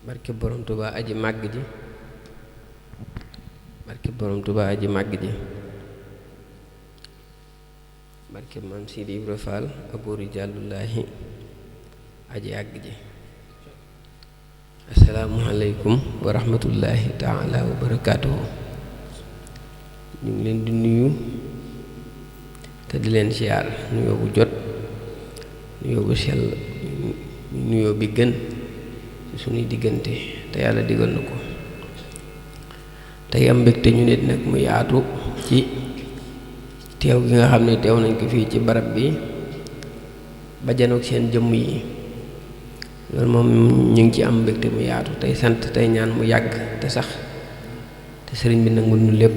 barke borom Tuubaa aji màgg ji barke borom Tuubaa aji màgg ji barke maam Sidi Ibra Fall abu rijaalullaahi aji àgg ji asalaamualeykum wa rahmatullahi taala wa barakaatuhu. ñu ngi leen di nuyu te di leen siyaar nuyoo bu jot, nuyoo bu sell, nuyoo bi gën ci sunuy diggante te yàlla digal na ko. tey am mbégte ñu nit nag mu yaatu ci teew gi nga xam ne teew nañ ko fii ci barab bi ba janoog seen jëmm yi. loolu moom ñu ngi ci am mbégte mu yaatu tey sant tey ñaan mu yàgg te sax te sëriñ bi nangul ñu lépp.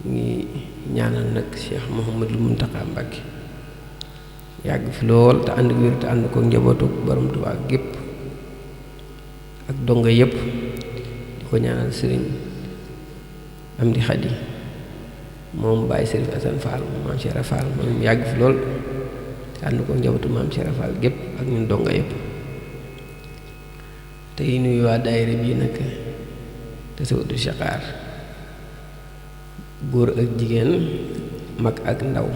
ñu ngi ñaanal nag Cheikh Mouhamadul Mountakha Mbacké yàgg fi lool te ànd ak wér te ànd ko njabootu borom Tuubaa gépp ak donga yépp di ko ñaanal sëriñ Amdi Xadi moom Baye Sërif Asan Fall maam Cheikh Fall moom yàgg fi lool te ànd ko njabootu maam Cheikh Fall gépp ak ñun donga yépp. tey nuyu waa daayira bii nag te sawdu Chaqaar, góor ak jigéen, mag ak ndaw,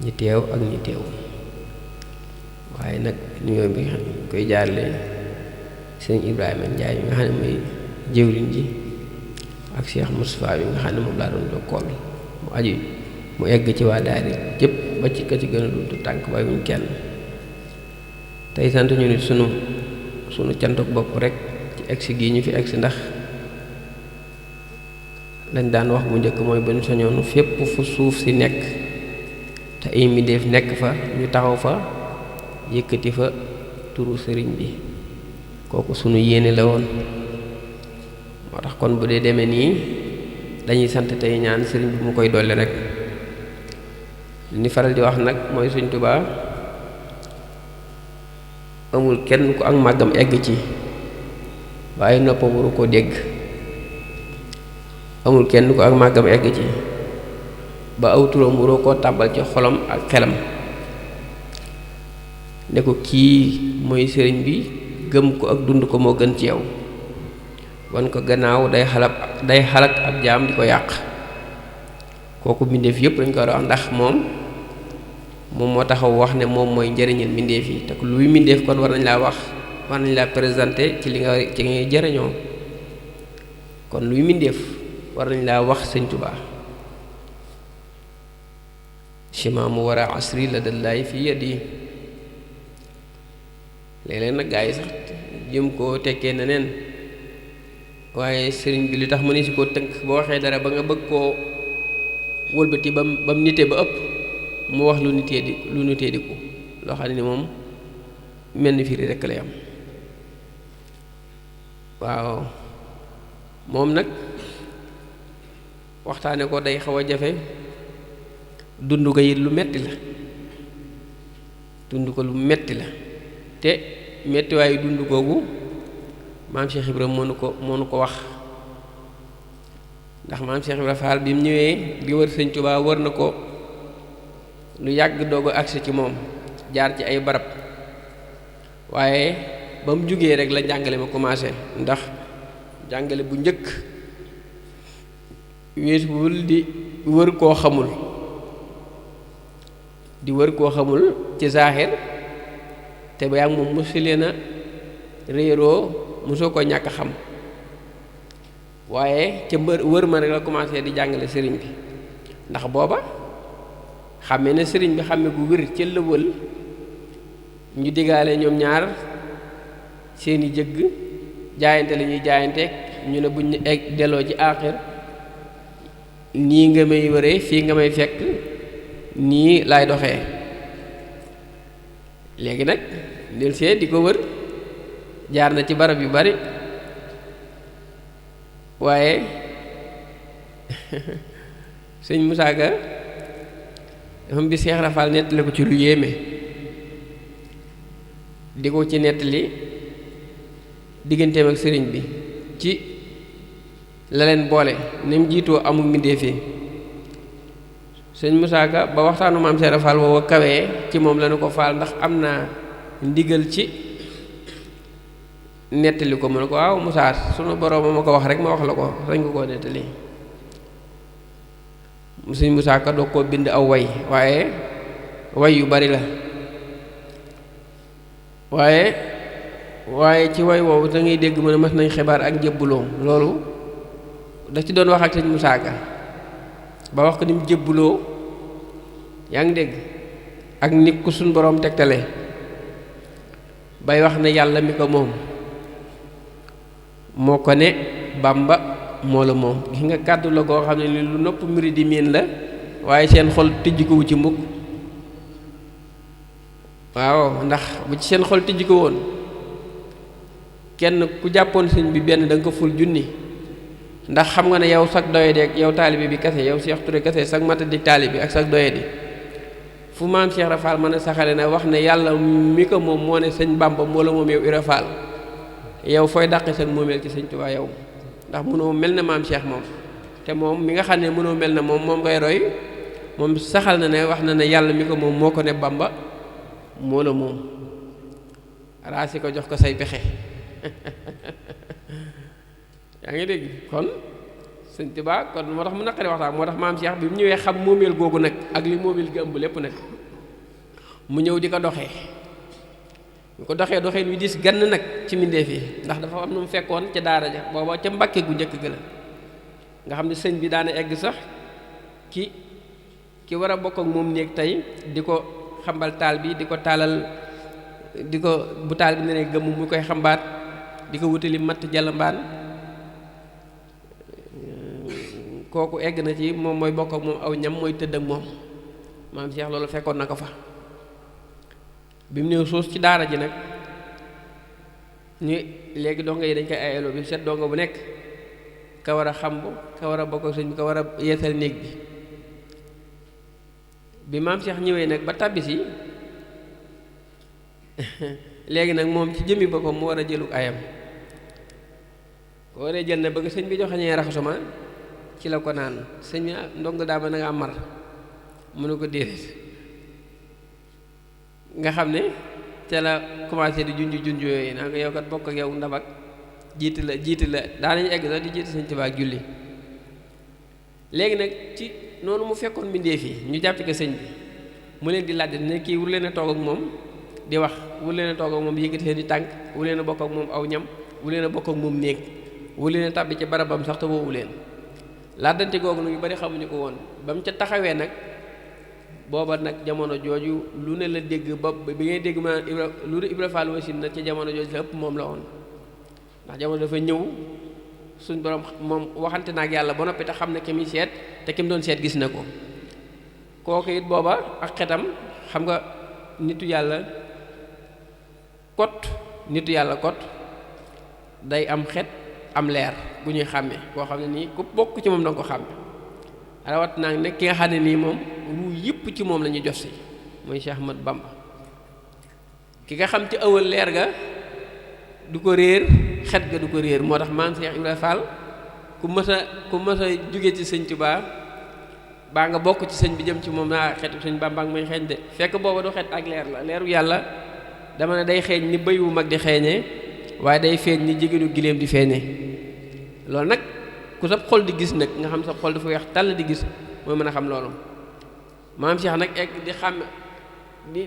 ñi teew ak ñi teew. waaye nag nuyoo bi koy jaarle sëñ Ibrahima Njaay mi nga xam ne mooy jëwriñ ji ak Cheikh Moustapha bi nga xam ne moom laa doon jokkool mu aju mu egg ci waa daayira jëpp ba ci ka ci gën a dund tànk waaye wuñ kenn. tey sant ñu nit sunu cantuk bopp rek ci egsi gii ñu fi egsi, ndax lañ daan wax bu njëkk mooy ba ñu sañoonu fépp fu suuf si nekk te ay mbindéef nekk fa ñu taxaw fa yëkkati fa turu sëriñ bi. kooku sunu yéene la woon. moo tax kon bu dee demee nii dañuy sant tey ñaan sëriñ bi mu koy dolli rek. li faral di wax nag mooy Sëriñ Tuubaa amul kenn ku ak màggam egg ci waaye noppam waru koo dégg. amul kenn ku ak màggam egg ci ba aw turam waroo koo tàbbal ci xolam ak xelam ne ko kii mooy sëriñ bi, gëm ko ak dund ko moo gën ci yow. wan ko gannaaw day xalak ab jaam di ko yàq. kooku mbindeef yépp dañ ko war a wax, ndax moom moo taxaw wax ne moom mooy njëriñal mbindeef yi. te luy mbindeef kon war nañ laa wax, war nañ laa présenté ci li ngay jëriñoo. kon luy mbindeef war nañ laa wax Sëñ Tuubaa. chimaamu war a asri la dallaay fi yadi. léeg-léeg nag gaa yi sax jëm koo tekkee na neen, waaye sëriñ bi li tax mu ne si koo tënk boo waxee dara ba nga bëgg koo wëlbati ba mu nitee ba ëpp mu wax lu nitee di ko loo xam ne moom mel ni firi rekk lay am. waaw moom nag waxtaane ko day xaw a jafe. dund ko it lu metti la, dund ko lu metti la te metti waaye dund googu maam Cheikh Ibrahima moo nu ko wax. ndax maam Cheikh Ibrahima Fall bi mu ñëwee di wër Sëñ Tuubaa wër na ko lu yàgg doog a agsi ci moom, jaar ci ay barab, waaye ba mu jógee rek la jàngale ma commencé. ndax jàngale bu njëkk weesuwul di wër koo xamul, di wër koo xamul ci zaaxir te ba yàgg moom mosu leen a réeroo, mosoo ko ñàkk xam. waaye ca wër ma rek la commencé di jàngale sëriñ bi. ndax booba xàmme na sëriñ bi xàmme gu wér ca lëwal, ñu diggaale ñoom ñaar seeni jëgg jaayante la ñuy jaayante. ñu ne buñ egg delloo ci aaxir nii nga may wëree, fii nga may fekk, nii laay doxee. léegi nag del see di ko wër, jaar na ci barab yu bari, waaye sëñ Musaa Ka dafa bi Seex Rafal nettali ko ci lu yéeme. di ko ci nettali digganteem ak sëriñ bi ci la leen boole ni mu jiitoo amul mbindéef yi. sëñ Musaa Ka ba waxtaanu maam Seex Rafal woowa kawee ci moom la nu ko faal, ndax am naa ndigal ci nettali ko mu ne ko waaw Musaa sunu boroom ma ko wax rek ma wax la ko sañ nga koo nettali sëñ Musaa Ka doo koo bind aw way way yu bari la waaye ci way woowu da ngay dégg mu ne mas nañ xibaar ak njëbbuloom loolu da ci doon wax ak sëñ Musaa Ka ba wax ko ni mu jëbbuloo yaa ngi dégg ak nit ku suñ boroom tegtale bay wax ne yàlla mi ko moom moo ko ne Bàmba moo la moom gis nga kàddu la koo xam ne ni lu nopp mbiri di miin la waaye seen xol tijji ko wu ci mukk waaw ndax bu ci seen xol tijji ko woon kenn ku jàppoon sëñ bi benn da nga ko ful junni ndax xam nga ne yow sag doye di ak yow taalibe bi kese yow Cheikh Touré kese sag mata di taalibe ak sag doye di fu maam Cheikh Ibra Fall mën a saxale na wax ne yàlla mi ko moom moo ne sëñ Bàmba moo la moom yow Ibra Fall yow fooy dàqe sag moomeel ci sëñ Tuubaa yow ndax mënoo mel na maam Cheikh moom te moom mi nga xam ne mënoo mel na moom ngay roy moom saxal na ne wax na ne yàlla mi ko moom moo ko ne Bàmba moo la moom raasi ko jox ko say pexe yaa ngi dégg kon sëñ Tuubaa kon moo tax mu naqari waxtaan moo tax maam Cheikh bi mu ñëwee xam moomeel googu nag ak li moomeel gi ëmb lépp nag mu ñëw di ko doxee ñu ko doxee doxee wi dis gann nag ci mbindéef yi ndax dafa am nu mu fekkoon ca daara ja booba ca Mbàkke gu njëkk ga la nga xam ne sëñ bi daana egg sax ki war a bokk ak moom néeg tey di ko xambal taal bi di ko taalal di ko bu taal bi ne gëmm mu koy xambaat di ko wutali matt jalambaan kooku egg na ci moom mooy bokk ak moom aw ñam mooy tëdd ak moom maam Cheikh loolu fekkoon na ko fa bi mu néew suus ci daara ji nag ñu léegi dongo yi dañ koy ayeloo bi set dongo bu nekk ka war a xamb ka war a bokk ak sëñ bi ka war a yeesal néeg bi maam Cheikh ñëwee nag ba tàbbisi léegi nag moom ci jëmmi boppam mu war a jëlu ayam ko waree jël na bëgg sëñ bi joxañee raxasuma ci la ko naan sëñ bi ndongo daa ma na nga am mar mu ne ko déedéet nga xam ne te la commencé di junj yooyu naa ko yow kat bokk ak yow ndabak jiiti la daanañu egg sax di jiiti sëñ Tuubaa ak julli léegi nag ci noonu mu fekkoon mbindéef yi ñu jàpp ko sëñ bi mu leen di laaj ne kii wur leen a toog ak moom di wax wur leen a toog ak moom yëkkati seen di tànk wur leen a bokk ak moom aw ñam wur leen a bokk ak moom néeg wur leen a tàbbi ci barabam sax te woowu leen laddante googu nag yu bari xamuñu ko woon ba mu ca taxawee nag booba nag jamono jooju lu ne la dégg ba bi ngay dégg ma lu Ibra Fall wasin na ca jamono jooju la ëpp moom la woon ndax jamono dafa ñëw suñ borom moom waxante na ak yàlla ba noppi te xam ne ki muy seet te ki mu doon seet gis na ko kooku it booba ak xetam xam nga nitu yàlla kot day am xet am leer bu ñuy xàmmee koo xam ne nii ku bokk ci moom danga ko xàmme rawat naa ne ki nga xam ne nii moom ruu yëpp ci moom la ñuy jos si muy Cheikh Ahmad Bamba ki nga xam ci ëwal leer ga du ko réer xet ga du ko réer moo tax maam Cheikh Ibrahima Fall ku mës a jóge ci sëñ Tuubaa baa nga bokk ci sëñ bi jëm ci moom naa xetu sëñ Bamba may xeeñ de fekk booba du xet ak leer la leeru yàlla dama ne day xeeñ ni bëy wu mag di xeeñee waaye day feeñ ni jigéenu giléem di feeñee loolu nag ku sab xol di gis nag nga xam sab xol dafa weex tàll di gis mooy mën a xam loolu maam Cheikh nag egg di xam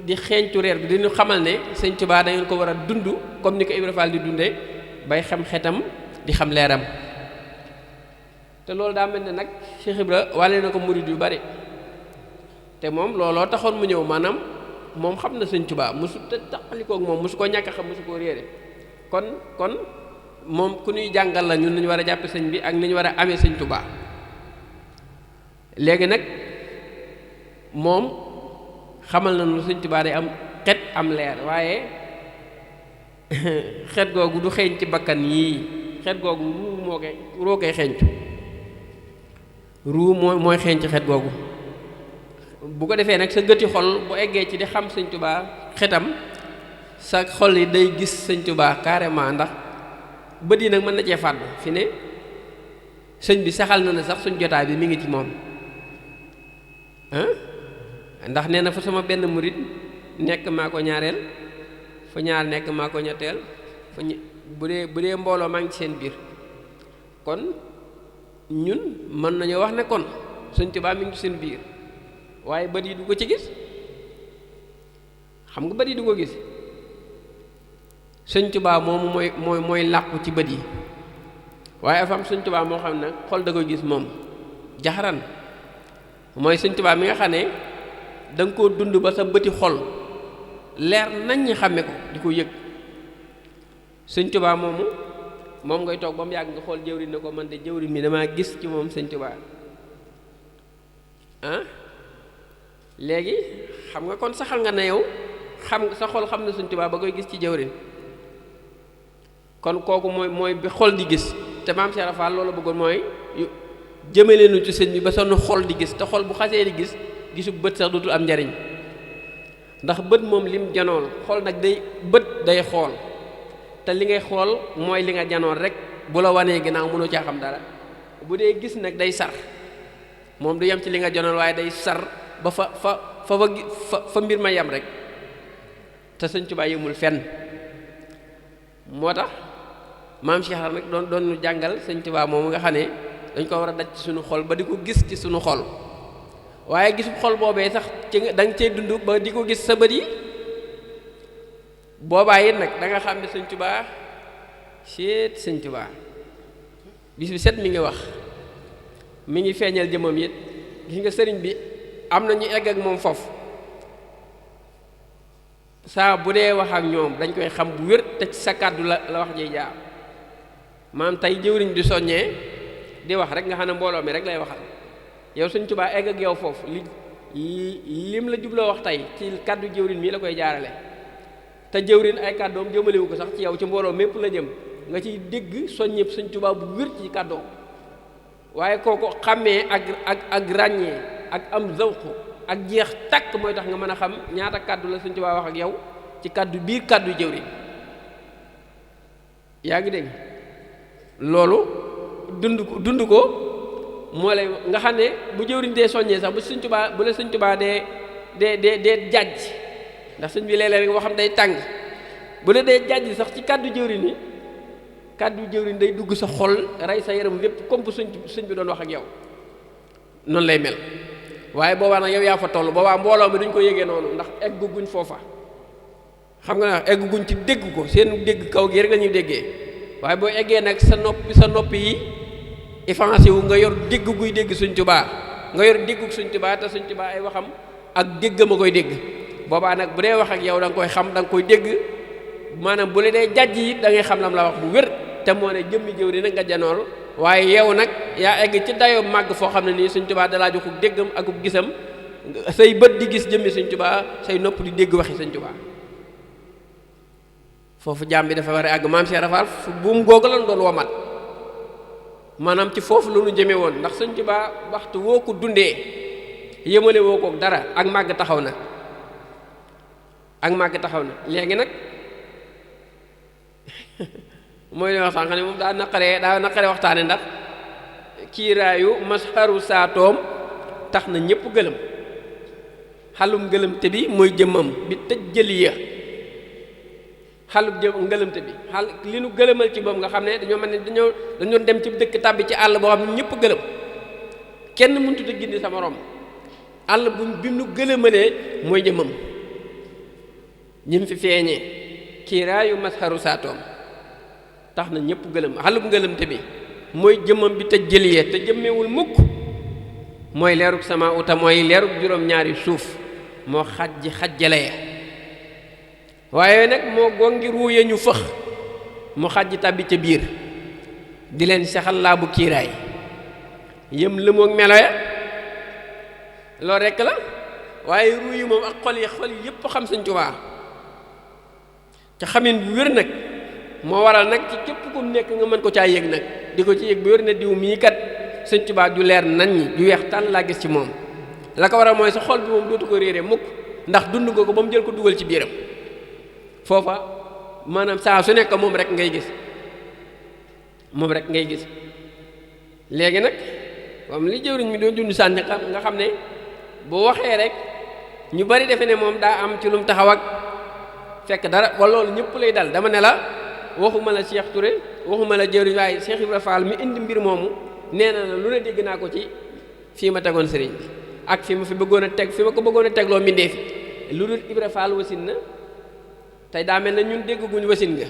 di xeeñtu reer bi diñu xamal ne sëñ Tuubaa da ngeen ko war a dund comme ni ko Ibra Fall di dundee bay xam xetam di xam leeram te loolu daa mel ne nag Cheikh Ibra wàlle na ko murid yu bari te moom looloo taxoon mu ñëw maanaam moom xam na sëñ Tuubaa mosu te taxalikoo ak moom mosu koo ñàkk a xam mosu koo réere kon moom ku ñuy jàngal la ñun nañu war a jàppe sëñ bi ak ni ñu war a amee sëñ Tuubaa léegi nag moom xamal na nu sëñ Tuubaa day am xet am leer waaye xet googu du xeeñ ci bakkan yii xet googu ruu koy xeeñtu ruu mooy xeeñ ci xet googu bu ko defee nag sa gëti xol bu eggee ci di xam sëñ Tuubaa xetam sa xol yi day gis sëñ Tuubaa carrément ndax bët yi nag mën na cee fàddu fi ne sëñ bi saxal na ne sax suñ jotaay bi mi ngi ci moom ndax nee na fa sama benn murit nekk maa ko ñaareel fa ñaar nekk maa ko ñetteel bu dee mbooloo maa ngi ci seen biir kon ñun mën nañu wax ne kon Sëñ Tuubaa mi ngi ci seen biir waaye bët yi du ko ci gis xam nga bët yi du ko gis Sëñ Tuubaa moomu mooy làqu ci bët yi waaye dafa am Sëñ Tuubaa moo xam ne xol da koy gis moom jaxaran mooy Sëñ Tuubaa mi nga xam ne da nga koo dund ba sa bëti xol leer nañ ñi xàmme ko di ko yëg Sëñ Tuubaa moomu moom ngay toog ba mu yàgg nga xool jëwriñ ne ko man de jëwriñ mi damaa gis ci moom Sëñ Tuubaa léegi xam nga kon saxal nga ne yow xam sa xol xam na Sëñ Tuubaa ba koy gis ci jëwriñ kon kooku mooy bi xol di gis te maam Cheikh Ibra Fall loolu bëggoon mooy jëmale nu ci sëñ bi ba sonu xol di gis te xol bu xasee di gis gisu bët sax dootul am njariñ ndax bët moom lim janool xol nag bët day xool te li ngay xool mooy li nga janoon rek bu la wanee ginnaaw mënoo caa xam dara bu dee gis nag day sar moom du yem ci li nga janoon waaye day sar ba fa mbir ma yem rek te Sëñ Tuubaa yëmul fenn moo tax maam Cheikh nag doon ñu jàngal Sëñ Tuubaa moomu nga xam ne dañ ko war a daj ci suñu xol ba di ko gis ci suñu xol waaye gisu xol boobee sax ci da nga cee dund ba di ko gis sa bët yi boobaa it nag da nga xam ne Sëñ Tuubaa Sëñ Tuubaa bis bi set mi ngi wax mi ngi feeñal jëmam it gis nga sëriñ bi am na ñu egg ak moom foofu saa bu dee wax ak ñoom dañ koy xam bu wér te ci sa kàddu la wax jiy jaar maam tey jëwriñ di soññee di wax rek nga xam ne mbooloo mi rek lay waxal yow Sëñ Tuubaa egg ak yow foofu lim la jubloo wax tey ci kàddu jëwriñ mii la koy jaarale te jëwriñ ay kàddoom jëmalewu ko sax ci yow ci mbooloo mépp la jëm nga ciy dégg soññeeb Sëñ Tuubaa bu wér ci kàddoom waaye kooku xàmmee ak ràññee ak am zawqu ak jeex takk mooy tax nga mën a xam ñaata kàddu la Sëñ Tuubaa wax ak yow ci kàddu biir kàddu jëwriñ yaa ngi dégg loolu dund ko moo lay nga xam ne bu jëwriñ dee soññee sax bu la Sëñ Tuubaa dee jàjj ndax sëñ bi léeg-léeg nga xam day tàng bu la dee jàjj sax ci kàddu jëwriñ yi kàddu jëwriñ day dugg sa xol rey sa yaram lépp comme sëñ bi doon wax ak yow noonu lay mel waaye boobaa nag yow yaa fa toll boobaa mbooloo mi duñ ko yégee noonu ndax egguñ foofa xam nga ne egguñ ci dégg ko seen dégg kaw gi rek la ñuy déggee waaye boo eggee nag sa noppi yi effacé wu nga yor dégg guy dégg Sëñ Tuubaa nga yor déggug Sëñ Tuubaa te Sëñ Tuubaa ay waxam ak dégg ma koy dégg boobaa nag bu dee wax ak yow da nga koy xam da nga koy dégg maanaam bu la dee jàjj yi da ngay xam lam la wax bu wér te moo ne jëmmi jëwriñ nag nga janool waaye yow nag yaa egg ci dayoo màgg foo xam ne nii Sëñ Tuubaa dalaa joxuk déggam akub gisam say bët di gis jëmmi Sëñ Tuubaa say nopp di dégg waxi Sëñ Tuubaa foofu jaam bi dafa war a àgg maam Cheikh Rafal fu buum googu lan doon womat maanaam ci foofu la ñu jëmee woon ndax Sëñ Tuubaa waxtu woo ko dundee yëmale woo ko dara ak màgg taxaw na léegi nag mooy li wax sànq ne moom daa naqaree waxtaane ndax kiiraayu masharu saatoom tax na ñépp gëlëm xalum ngëlëmte bi mooy jëmmam bi tëj jëli ya xalum ngëlëmte bi li nu gëlëmal ci moom nga xam ne dañoo mel ne dañoo dem ci dëkk tàbbi ci àll boo xam ne ñëpp gëlëm kenn mënut a gindi sa morom àll bi nu gëlëmalee mooy jëmmam ñim fi feeñee kiiraayu masharu saatoom tax na ñëpp gëlëm xalum ngëlëmte bi mooy jëmmam bi te jëliyee te jëmmewul mukk mooy leerug sama uta mooy leerug juróom-ñaari suuf moo xajjale ya waaye nag moo gongi ruuye ñu fëx mu xajj tàbbi ca biir di leen saxal laa bu kiiraay yëm lëmoog melo ya loolu rekk la waaye ruu yi moom ak xol yi yépp xam Sëñ Tuubaa ca xamin bu wér nag moo waral nag ci képp ku nekk nga mën ko caa yëg nag di ko ci yëg bu wér ne diw mii kat Sëñ Tuubaa ju leer nañ ñi ju weex tànn laa gis ci moom la ko waral mooy sa xol bi moom dootu ko réere mukk ndax dund nga ko ba mu jël ko dugal ci biiram foofa maanaam saa su nekk moom rek ngay gis léegi nag comme li jëwriñ mi doon dund sànni nga xam ne bu waxee rek ñu bari defe ne moom daa am ci lu mu taxaw ak fekk dara wala loolu ñëpp lay dal dama ne la waxuma la Cheikh Touré waxuma la jëriñ waaye Cheikh Ibra Fall mi indi mbir moomu nee na lu ne dégg naa ko ci fii ma tegoon sëriñ bi ak fi ma bëggoon a tegloo mbindee fi lu dul Ibra Fall wasin na tey daa mel na ñun dégguñ wasin nga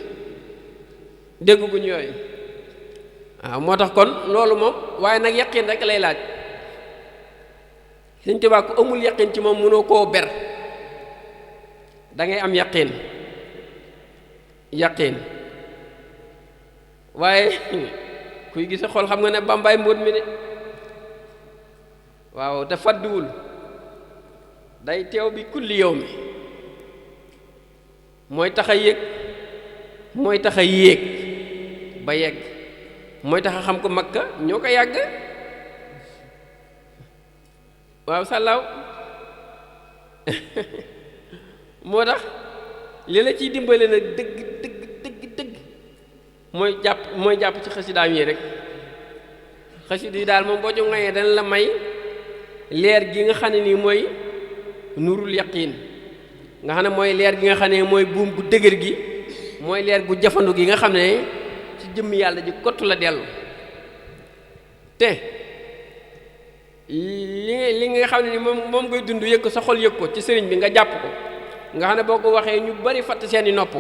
dégguñ yooyu waaw moo tax kon loolu moom waaye nag yaqin rek lay laaj Sëñ Tuubaa ku amul yaqin ci moom mënoo koo ber da ngay am yaqin waaye kuy gise xool xam nga ne bambaay mbóot mi de waaw te fadduwul day teew bi kulli yow mi mooy tax a yéeg mooy tax a yéeg ba yegg mooy tax a xam ko Makka ñoo ko yàgg waaw sàllaaw moo tax li la ciy dimbale nag dëgg mooy jàpp ci xasidaam yi rek xasida yi daal moom boo ci ngoyee dana la may leer gi nga xam ne nii mooy nurul yaqiin nga xam ne mooy leer gi nga xam ne mooy buum gu dëgër gi mooy leer gu jafandu gi nga xam ne ci jëmm yàlla ji kottu la dellu te li nga xam ne ni moom ngay dund yëg ko sa xol yëg ko ci sëriñ bi nga jàpp ko nga xam ne boo ko waxee ñu bari fatt seeni nopp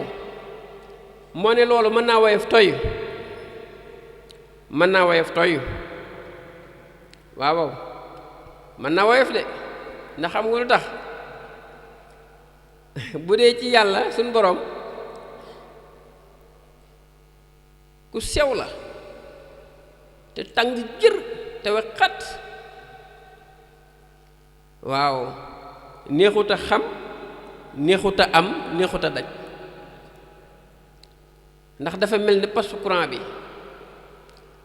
moo ne loolu mën naa woyof toy waaw mën naa woyof de ndax xam nga lu tax bu dee ci yàlla suñ boroom ku sew la te tàng jër te we xat waaw neexut a xam neexut a am neexut a daj ndax dafa mel ni pasu courant bi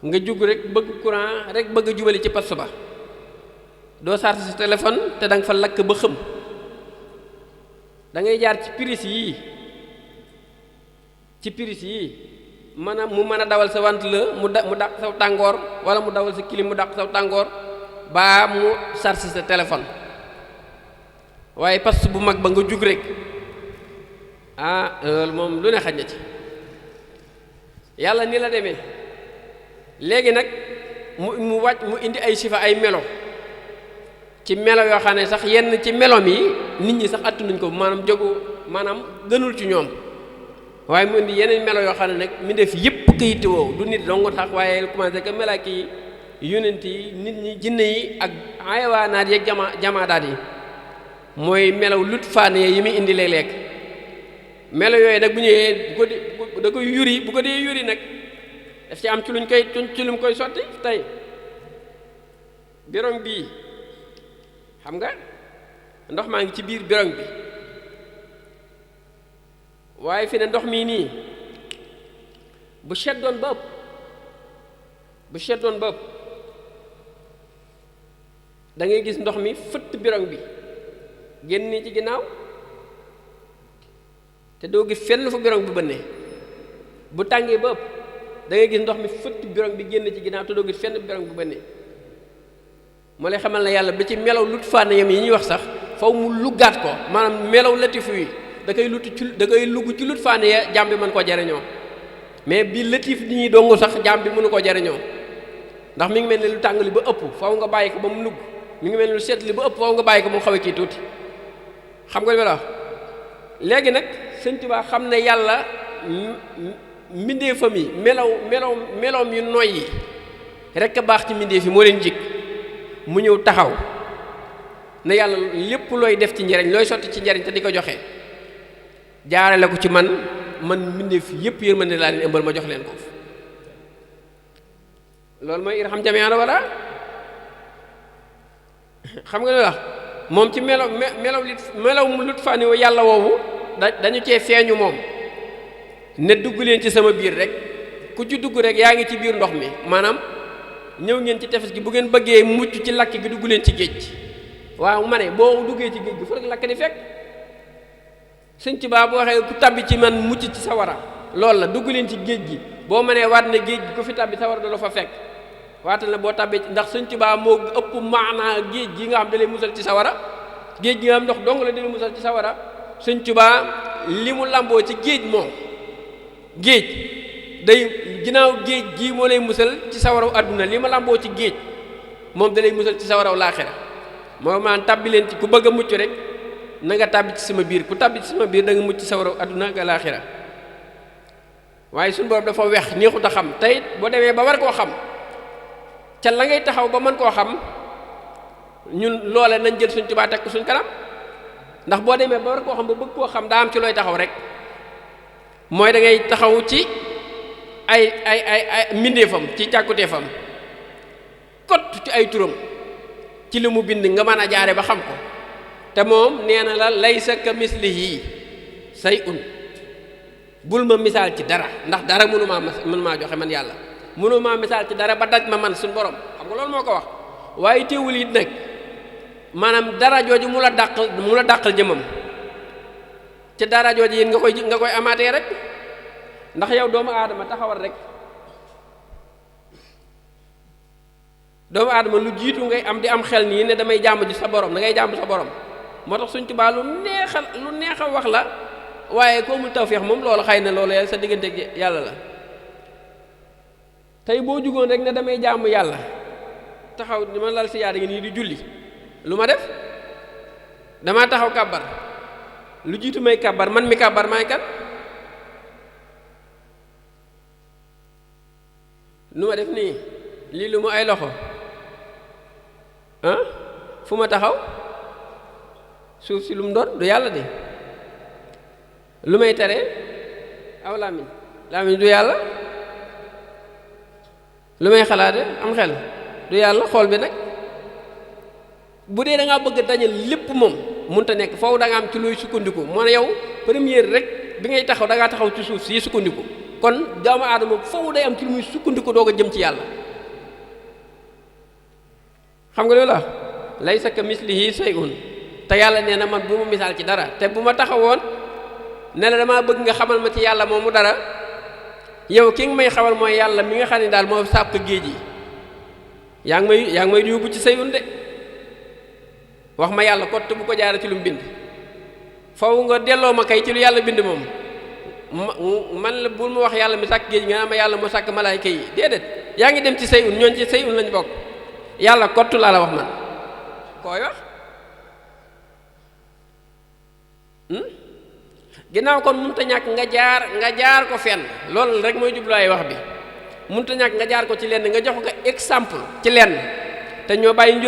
nga jug rek bëgg courant rek bëgg a jubali ci pasu ba doo charge sa téléphone te danga fa lakk ba xëm da ngay jaar ci prise yii maanaam mu mën a dawal sa ventilo mu dàq saw tàngoor wala mu dawal sa clim mu dàq saw tàngoor baa mu charge sa téléphone waaye pas bu mag ba nga jug rek loolu moom lu ne xaj na ci yàlla ni la demee léegi nag mu wàcc mu indi ay sifa ay melo ci melo yoo xam ne sax yenn ci melom yi nit ñi sax attanuñ ko maanaam gënul ci ñoom waaye mu indi yeneen melo yoo xam ne nag mi def yépp kayit woowu du nit dong tax waaye commencé que malaaka yi yonent yi nit ñi jinne yi ak xayawaanaat yeeg jamaadaat yi mooy melaw lut faane yi muy indi léeg-léeg melo yooyu nag bu ñëwee da koy yuri bu ko dee yuri nag daf ci am ci luñ koy sotti tey birong bii xam nga ndox maa ngi ci biir birong bi waaye fi ne ndox mii nii bu seddoon ba ëpp da ngay gis ndox mi fëtt birong bi génn ci ginnaaw te doo gis fenn fu birong bi bënnee bu tàngee ba ëpp da ngay gis ndox mi fëtt birong bi génn ci ginnaaw te doo gis fenn birong bi bënnee moo lay xamal na yàlla ba ci melaw lut fànn yam yi ñuy wax sax faw mu luggaat ko maanaam melaw latifu yi da koy lugg ci lut fànn ya jaam bi mën koo jariñoo mais bi latif ni ñuy dongu sax jaam bi mënu koo jariñoo ndax mi ngi mel ne lu tàng li ba ëpp faw nga bàyyi ko ba mu lugg mi ngi mel ne lu set li ba ëpp faw nga bàyyi ko mu xaw a kii tuuti xam nga li ma la wax léegi nag Sëñ Tuubaa xam ne yàlla mbindeefam yi meloom yu noy yi rek a baax ci mbindeef yi moo leen jig mu ñëw taxaw ne yàlla lépp looy def ci njariñ looy sotti ci njariñ te di ko joxe jaarale ko ci man mbindeef yépp yërmande laa leen ëmbal ma jox leen ko loolu mooy irham jami'an wala xam nga lu wax moom ci melaw mu lut fànni yàlla woowu dañu cee feeñu moom ne dugg leen ci sama biir rek ku ci dugg rek yaa ngi ci biir ndox mi maanaam ñëw ngeen ci tefes gi bu ngeen bëggee mucc ci lakk gi dugg leen ci géej waaw ma ne boo duggee ci géej gi fu rek lakk di fekk Sëñ Tuubaa bu waxee ku tabbi ci man mucc ci sawara loolu la dugg leen ci géej gi boo mënee waat ne géej gi ku fi tabbi sawara da la fa fekk waatal na boo tabbee ndax Sëñ Tuubaa moo ëpp maanaa géej gi nga xam da lay musal ci sawara géej gi nga xam ndox dong la da lay musal ci sawara Sëñ Tuubaa li mu lamboo ci géej moom géej day ginnaaw géej gii moo lay musal ci sawaraw àdduna li ma làmboo ci géej moom da lay musal ci sawaraw laaxira moo maan tàbbi leen ci ku bëgg a mucc rek na nga tàbbi ci sama biir ku tàbbi ci sama biir da nga mucc ci sawaraw àdduna ak laaxira waaye suñu borom dafa wex neexut a xam tey boo demee ba war koo xam ca la ngay taxaw ba mën koo xam ñun loole nañ jël suñ Tuubaa teg ko suñ kanam ndax boo demee ba war koo xam ba bëgg koo xam daa am ci looy taxaw rek mooy da ngay taxaw ci ay mbindeefam ci càkkuteefam kot ci ay turam ci li mu bind nga mën a jaare ba xam ko te moom nee na la laysa ka mislihi shay'un bul ma misaal ci dara ndax dara mën maa joxe man yàlla mënu maa misaal ci dara ba daj ma man suñu borom xam nga loolu moo ko wax waaye teewul it nag maanaam dara jooju mu la dàqal jëmam ci dara jooju yéen nga koy amaatee rek ndax yow doomu aadama taxawal rek doomu aadama lu jiitu ngay am di am xel nii ne damay jàmm ji sa borom da ngay jàmm sa borom moo tax Sëñ Tuubaa lu neex a wax la waaye ko amul tawfeex moom loolu xëy na loolu sa diggante ak yàlla la tey boo jugoon rek ne damay jaamu yàlla taxaw ni ma lal si yaa da nii di julli lu ma def damaa taxaw kàbbar lu jiitu may kàbbar man mi kàbbar maay kan lu ma def nii lii lu mu ay loxo fu ma taxaw suuf si lu mu doon du yàlla de lu may tere aw làmmiñ du yàlla lu may xalaate am xel du yàlla xool bi nag bu dee da ngaa bëgg a dañal lépp moom mënut a nekk foofu da nga am ci looy sukkandiku moo ne yow première rek bi ngay taxaw da ngaa taxaw ci suuf si sukkandiku kon doomu aadama foofu day am ci lu muy sukkandiku doog a jëm ci yàlla xam nga loolu la laysa ka mislihi shay'un te yàlla nee na man bu ma misaal ci dara te bu ma taxawoon ne la damaa bëgg nga xamal ma ci yàlla moomu dara yow ki nga may xamal mooy yàlla mi nga xam ne daal moo sàpp géej yi yaa ngi may yóbbu ci sayun de wax ma yàlla kot bu ko jaara ci lu mu bind faw nga delloo ma kay ci lu yàlla bind moom man la bul ma wax yàlla mi sàkk géej nga naa ma yàlla moo sàkk malaayka yi déedéet yaa ngi dem ci sayun ñooñ ci sayun lañ bokk yàlla kott laa la wax man koy wax ginnaaw kon mënut a ñàkk nga jaar ko fenn loolu rek mooy jubluwaay wax bi mënut a ñàkk nga jaar ko ci lenn nga jox ko exemple ci lenn te ñoo bàyyi ñu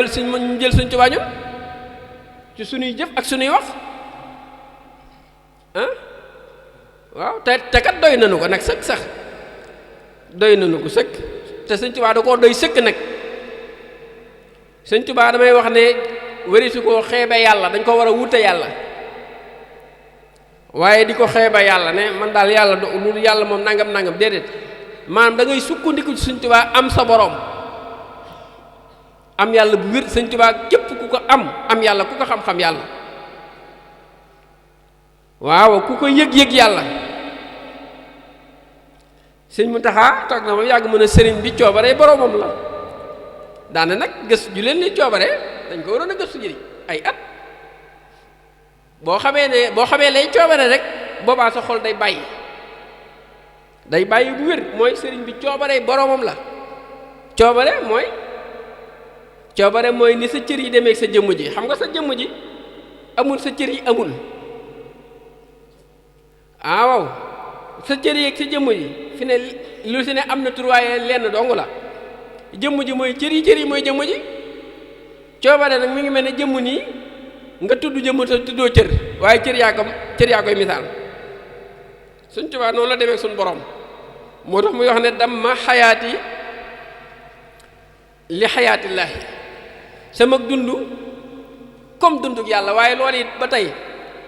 jël Sëñ Tuubaa ñun ci sunuy jëf ak sunuy wax waaw te kat doy nañu ko nag sëkk sax doy nañu ko sëkk te Sëñ Tuubaa da koo doy sëkk nag Sëñ Tuubaa damay wax ne warisu koo xeebe yàlla dañ ko war a wute yàlla waaye di ko xeeba yàlla ne man daal yàlla lu yàlla moom nangam déedéet maanaam da ngay sukkandiku ci Sëñ Tuubaa am sa borom am yàlla bu wér Sëñ Tuubaa képp ku ko am yàlla ku ko xam-xam yàlla waaw ku ko yëg-yëg yàlla Sëñ Muntaxa toog na moom yàgg mën a sëriñ bi coobare boromam la daane nag gëstu ju leen li coobare dañ ko waroon a gëstu jëriñ ay at boo xamee lay coobare rek boobaa sa xol day bàyyi bu wér mooy sëriñ bi coobare boromam la coobare mooy ni sa cër yi demee ak sa jëmm ji xam nga sa jëmm ji amul sa cër yi amul waaw sa cër yi ak sa jëmm ji fi ne lu si ne am na tur waaye lenn dong la jëmm ji mooy cër yi mooy jëmm ji coobare nag mi ngi mel ne jëmm nii nga tudd jëmm te tuddoo cër waaye cër yaa koy misaal Sëñ Tuubaa noonu la demee suñu borom moo tax muy wax ne damma xayaati li xayaatillaahi sama dund comme dunduk yàlla waaye loolu it ba tey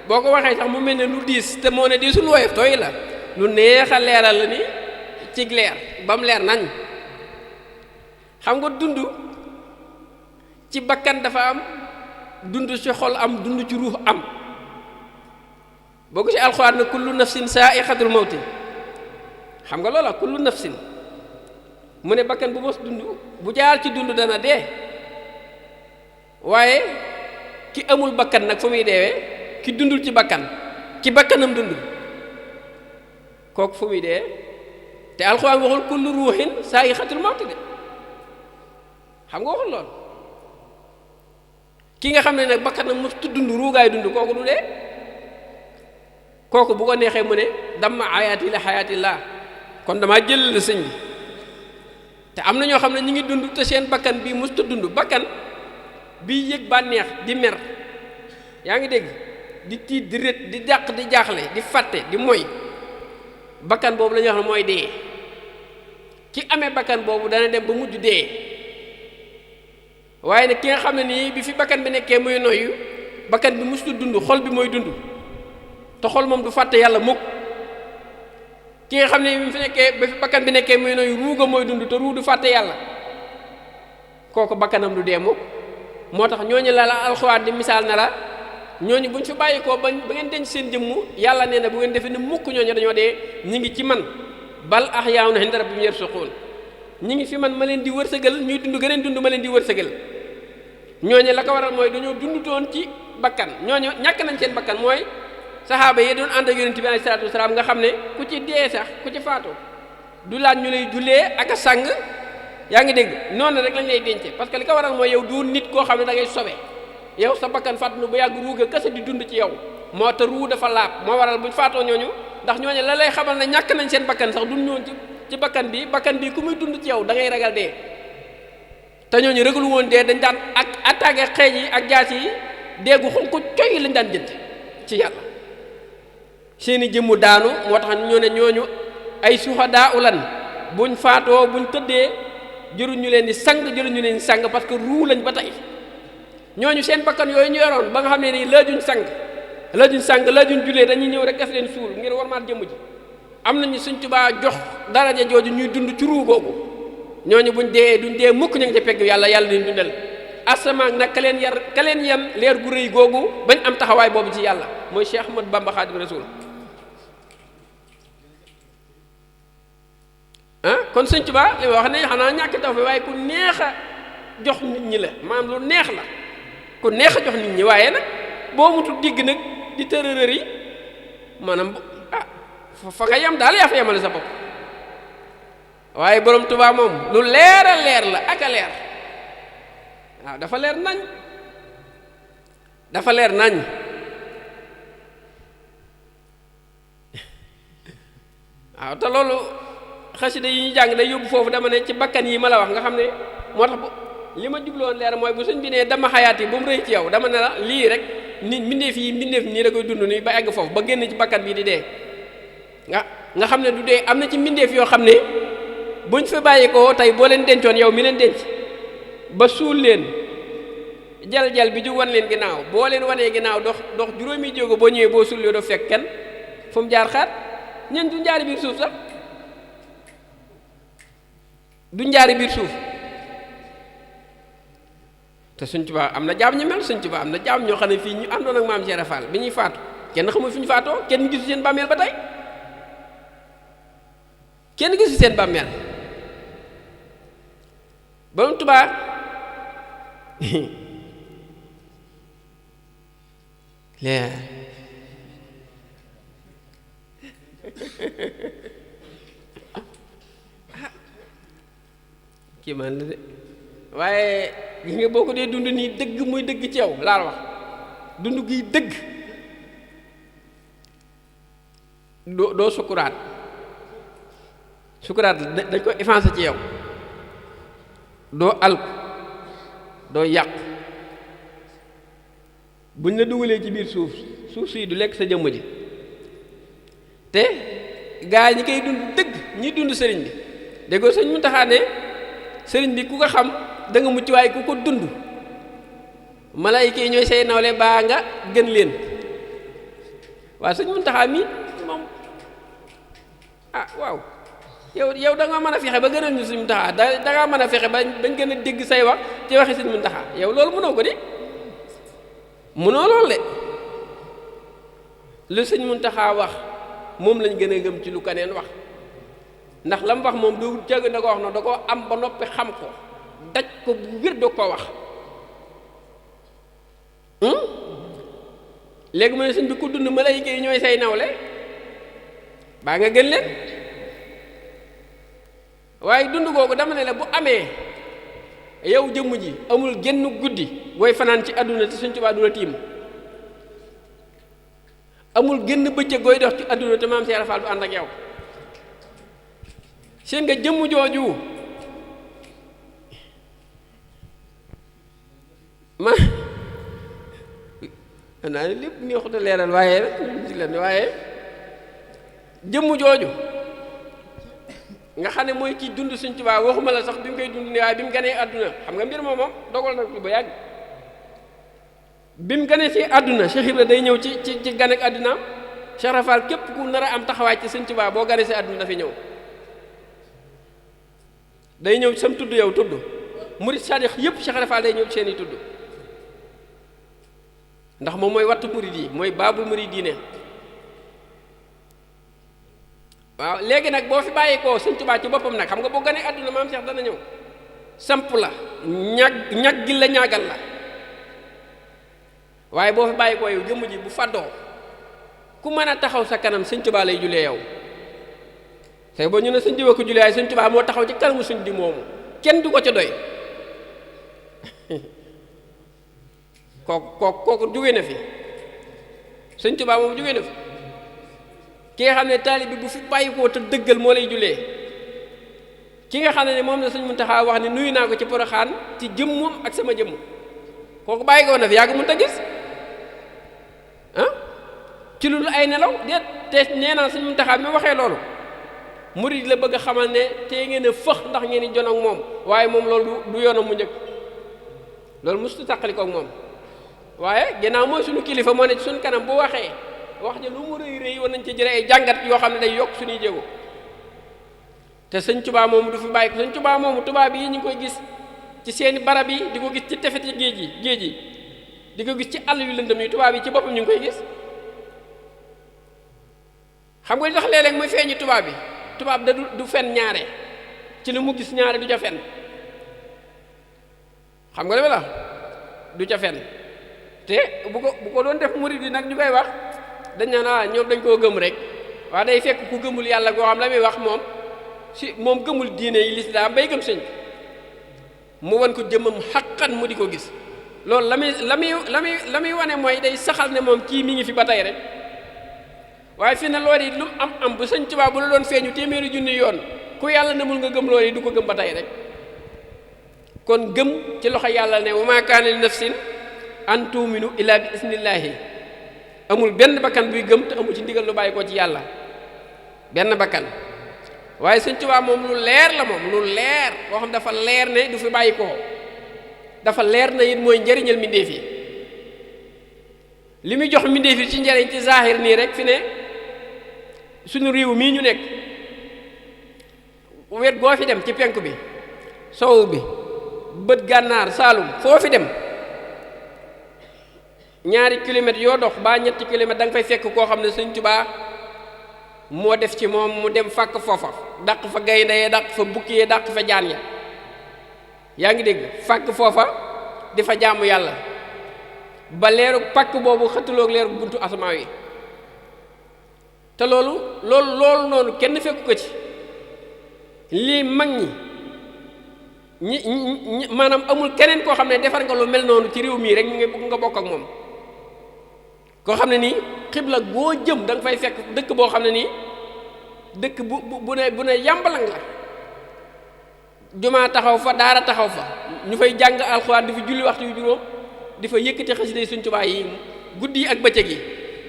boo ko waxee sax mu mel ne lu diis te moo ne diisul woyof tooy la lu neex a leeral la ni cig leer ba mu leer nañ xam nga dund ci bakkan dafa am dund ci xol am dund ci ruux am boo ko ci alxuraan ne kullu nafsin saa'ixatul mawti xam nga loola kullu nafsin mu ne bakkan bu mos dund bu jaar ci dund dana dee waaye ki amul bakkan nag fu muy deewee ki dundul ci bakkanam dund kooku fu muy dee te alxuraan waxul kullu ruuxin saayixatul mawti de xam nga waxul lool ki nga xam ne nag bakkan nag mos dund ruugaay dund kooku du dee kooku bu ko neexee mu ne damma ayaati la xayaatillah kon damaa jël la sëñ bi te am na ñoo xam ne ñu ngi dund te seen bakkan bii mos dund bakkan bii yëg bànneex di mer yaa ngi dégg di tiit di rët di dàq di jaaxle di fàtte di moy bakkan boobu la ñuy wax ne mooy dee ki amee bakkan boobu dana dem ba mujj dee waaye nag ki nga xam ne nii bi fi bakkan bi nekkee muy noyyu bakkan bi musul dund xol bi mooy dund te xol moom du fàtte yàlla mukk ki nga xam ne bi fi nekkee ba fi bakkan bi nekkee muy noyyu ruuga mooy dund te ruu du fàtte yàlla kooku bakkanam du dee mukk moo tax ñooñu la alxuraan di misaal na la ñooñu buñ fi bàyyi ko ba ngeen denc seen jëmm yàlla nee na bu ngeen defee ne mukk ñooñu dañoo dee ñi ngi ci man bal ahyaa'un 'inda rabbihim yarzuquun ñi ngi fi man ma leen di wërsëgal ñuy dund gëneen dund ma leen di wërsëgal ñooñu la ko waral mooy dañoo dundutoon ci bakkan ñooñu ñàkk nañ seen bakkan mooy saxaaba yi doon ànd ak yonent bi alayhi salaatu wasalaam nga xam ne ku ci dee sax ku ci faatu du laaj ñu lay jullee ak a sàng yaa ngi dégg noonu rek lañ lay dencee parce que li ko waral mooy yow du nit koo xam ne da ngay sobe yow sa bakkan faatu nu ba yàgg ruuga kese di dund ci yow moo te ruu dafa laab moo waral buñ faatoo ñooñu ndax ñooñu la lay xamal ne ñàkk nañ seen bakkan sax dund ñoon ci bakkan bi ku muy dund ci yow da ngay ragal dee te ñooñu ragalu woon dee dañ daan ak attaqué xeej yi ak jaas yi deegu xonq coy lañ daan jënd ci yàlla seeni jëmmu daanu moo tax ñu ne ñooñu ay suhadaa ulan buñ faatoo buñ tëddee jëruñ ñu leen di sang jëruñ ñu leen di sang parce que ruu lañ ba tey ñooñu seen bakkan yooyu ñu yoroon ba nga xam ne nii laajuñ sang laajuñ julee dañuy ñëw rek gas leen suul ngir warmaat jëmm ji am nañu Sëñ Tuubaa jox daraja jooju ñuy dund ci ruu googu ñooñu buñ dee duñ dee mukk ñu ngi ca pegg yàlla leen dundal asamaan nag ka leen yan leer gu rëy googu bañ am taxawaay boobu ci yàlla mooy Cheikh Ahmad Bamba Xaadimu Rasuul kon Sëñ Tuubaa li ma wax ne xanaa ñàkk taw fi waaye ku neex a jox nit ñi la maanaam lu neex la ku neex a jox nit ñi waaye nag boo mutul digg nag di tërërër yi maanaam fa nga yem daal yaa fa yemale sa bopp waaye borom Tuubaa moom lu leer a leer la ak a leer waaw dafa leer nañ waaw te loolu xasida yi ñu jàng day yóbbu foofu dama ne ci bakkan yi ma la wax nga xam ne moo tax li ma jubloon leer mooy bu sëñ bi ne dama xayaat yi bu mu rëy ci yow dama ne la lii rek nit mbindeef nii da koy dund nii ba egg foofu ba génn ci bakkan bii di dee nga xam ne du dee am na ci mbindeef yoo xam ne buñ fa bàyyi ko tey boo leen dencoon yow mi leen denc ba suul leen jal bi ju wan leen ginnaaw boo leen wanee ginnaaw dox juróomi jéego boo ñëwee boo suul yoo doo fekk kenn fu mu jaar xaat ñen du njaari biir suuf sax du njaari biir suuf te Sëñ Tuubaa am na jaam ñu mel Sëñ Tuubaa am na jaam ñoo xam ne fii ñu àndoon ak maam Cheikh Fall bi ñuy faatu kenn xamul fi ñu faatoo kenn gisu seen bàmmeel ba tey kenn gisu seen bàmmeel Borom Tuubaa leer kii man la de waaye gis nga boo ko dee dund nii dëgg muy dëgg ci yow laa la wax dund gi dëgg doo sukuraat dañ ko effacé ci yow doo alku doo yàq buñ la dugalee ci biir suuf si du lekk sa jëmm ji te gaa ñi koy dund dëgg ñi dund sëriñ bi déggoo sëñ Muntaxa ne sëriñ bi ku ko xam da nga mucc waaye ku ko dund malayka yi ñooy say nawle baa nga gën leen waaye sëñ Muntaxa mi moom waaw yow da nga mën a fexe ba gënal ñu sëñ Muntaxa da ngaa mën a fexe ba bañ gën a dégg say wax ci waxi sëñ Muntaxa yow loolu mënoo ko di mënoo loolu de lu sëñ Muntaxa wax moom lañ gën a gëm ci lu keneen wax ndax la mu wax moom du jëg da ko wax noonu da ko am ba noppi xam ko daj ko bu wér doo ko wax léegi mu ne sëñ bi ku dund malayka yi ñooy say nawle baa nga gën leen. waaye dund googu dama ne la bu amee yow jëmm ji amul genn guddi booy fanaan ci àdduna te Sëñ Tuubaa du la tiim, amul genn bëccëg gooy dox ci àdduna te maam Cheikh Ibra Fall du ànd ak yow. seen nga jëmm jooju ma naa ne lépp neexut a leeral waaye rek ci leen waaye jëmm jooju nga xam ne mooy kii dund Sëñ Tuubaa waxuma la sax bi mu koy dund ne waaye bi mu ganee àdduna xam nga mbir moom dogal na ko ba yàgg. bi mu ganee ci àdduna Cheikh Ibra day ñëw ci gane ak àddunaam. Cheikh Ibra Fall képp ku nar a am taxawaay ci Sëñ Tuubaa boo ganee ci àdduna dafay ñëw, day ñëw sam tudd yow tudd murid sadiq yëpp Cheikh Ibra Fall day ñëw ci seen i tudd, ndax moom mooy wattu murid yi, mooy baabul murid yi ne. waaw léegi nag boo fi bàyyi ko Sëñ Tuubaa ci boppam nag xam nga boo ganee àdduna maam Cheikh dana ñëw samp la ñag gi la ñaagal la, waaye boo fi bàyyi ko yow jëmm ji bu fàddoo ku mën a taxaw sa kanam Sëñ Tuubaa lay julee yow. tey boo ñu ne Sëñ Tuubaa ko julee waaye Sëñ Tuubaa moo taxaw ci kanamu suñ di moomu kenn du ko ca doy. kooku jóge na fi, Sëñ Tuubaa moom jóge na fi. ki nga xam ne taalib bi bu fi bàyyi koo te dëggal moo lay julee, ki nga xam ne moom la Sëñ Muntaxaa wax ne nuyu naa ko ci Poroxaan ci jëmmam ak sama jëmm, kooku bàyyi koo na fi yàgg mënut a gis ci lu ay nelaw déet. te nee naa Sëñ Muntaxaa mi waxee loolu murid la bëgg a xamal ne tey ngeen a fëx ndax ngeen di jon ak moom, waaye moom loolu du yoonam mu njëkk, loolu musutu tàqali ko ak moom. waaye ginnaaw mooy suñu kilifa moo ne ci suñu kanam bu waxee wax ja lu mu rëy rëy war nañ ci jëlee ay jàngat yoo xam ne day yokk suñuy jéego. te Sëñ Tuubaa moomu du fi bàyyi ko. Sëñ Tuubaa moomu tubaab yi ñu ngi koy gis ci seeni barab yi, di ko gis ci tefeti géej yi di ko gis ci àll yu lëndëm yi, tubaab yi ci boppam ñu ngi koy gis. xam nga li tax léeg-léeg muy feeñi tubaab bi, tubaab da du fen ñaare ci lu mu gis ñaare du ca fen, xam nga li la du ca fen. te bu ko doon def murid yi nag ñu koy wax dañ naan ñoom dañ koo gëm rek, waaye day fekk ku gëmul yàlla goo xam la muy wax moom gëmul diine yi lislaam bay gëm sëñ mu wan ko jëmmam xaqan mu di ko gis. loolu la muy wane mooy day saxal ne moom kii mi ngi fi ba tey rek. waaye fi ne loolu yi lu mu am bu Sëñ Tuubaa bu la doon feeñu téeméeri junni yoon ku yàlla nemul nga gëm loolu yi du ko gëm ba tey rek. kon gëm ci loxo yàlla ne wa maa kaana li nafsin an tuuminu illaa bi isnillaahi, amul benn bakkan buy gëm te amul ci ndigal lu bàyyi ko ci yàlla, benn bakkan. waaye Sëñ Tuubaa moom lu leer la, moom lu leer boo xam dafa leer ne du fi bàyyi ko, dafa leer na it mooy njëriñal mbindéef yi. li muy jox mbindéef yi ci njëriñ ci zaahir nii rek fi ne suñu réew mii ñu nekk wet goo fi dem ci penku bi sowu bi bët gànnaar saalum foo fi dem 2 kilomètres yoo dox ba 3 kilomètres da nga fay fekk koo xam ne Sëñ Tuubaa moo def ci moom mu dem fàkk foofa dàq fa gaynde ya dàq fa bukki ya dàq fa jaan ya, yaa ngi dégg, fàkk foofa di fa jaamu yàlla ba leeru pàkk boobu xëttuloog leeru buntu asamaan yi. te loolu noonu kenn fekku ko ci. lii mag ñi maanaam amul keneen koo xam ne defar nga lu mel noonu ci réew mii rek nga bokk ak moom, koo xam ne nii xibla goo jëm da nga fay fekk dëkk boo xam ne nii dëkk bu ne yàmbalang la, jumaa taxaw fa, daara taxaw fa, ñu fay jàng alxuraan di fa julli waxtu yu juróom, di fa yëkkati xasida Sëñ Tuubaa yi guddi yi ak bëccëg yi.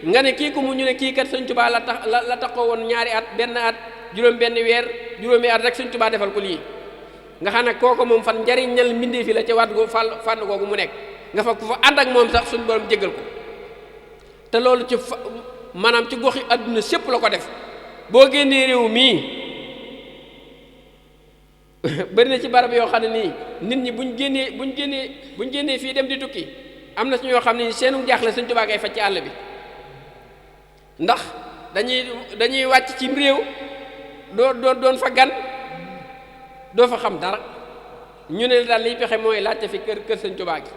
nga ne kii ku mu ñu ne kii kat Sëñ Tuubaa la taxaw woon 2 at, 1 at, juróom benn weer, juróomi at rek Sëñ Tuubaa defal ko lii. nga xam ne kooku moom fan njariñal mbindee fi la ca waat fànn googu mu nekk, nga fa ku fa ànd ak moom sax suñu borom jéggal ko. te loolu ci maanaam ci goxi àdduna sépp la ko def. boo génnee réew mii bari na ci barab yoo xam ne nii nit ñi buñ génnee fii dem di tukki am na ci ñoo xam ne seenu jaaxle Sëñ Tuubaa ngay faj ci àll bi, ndax dañuy wàcc ci réew doon fa gan doo fa xam dara, ñu ne daal liy pexe mooy laajte fi kër Sëñ Tuubaa gi.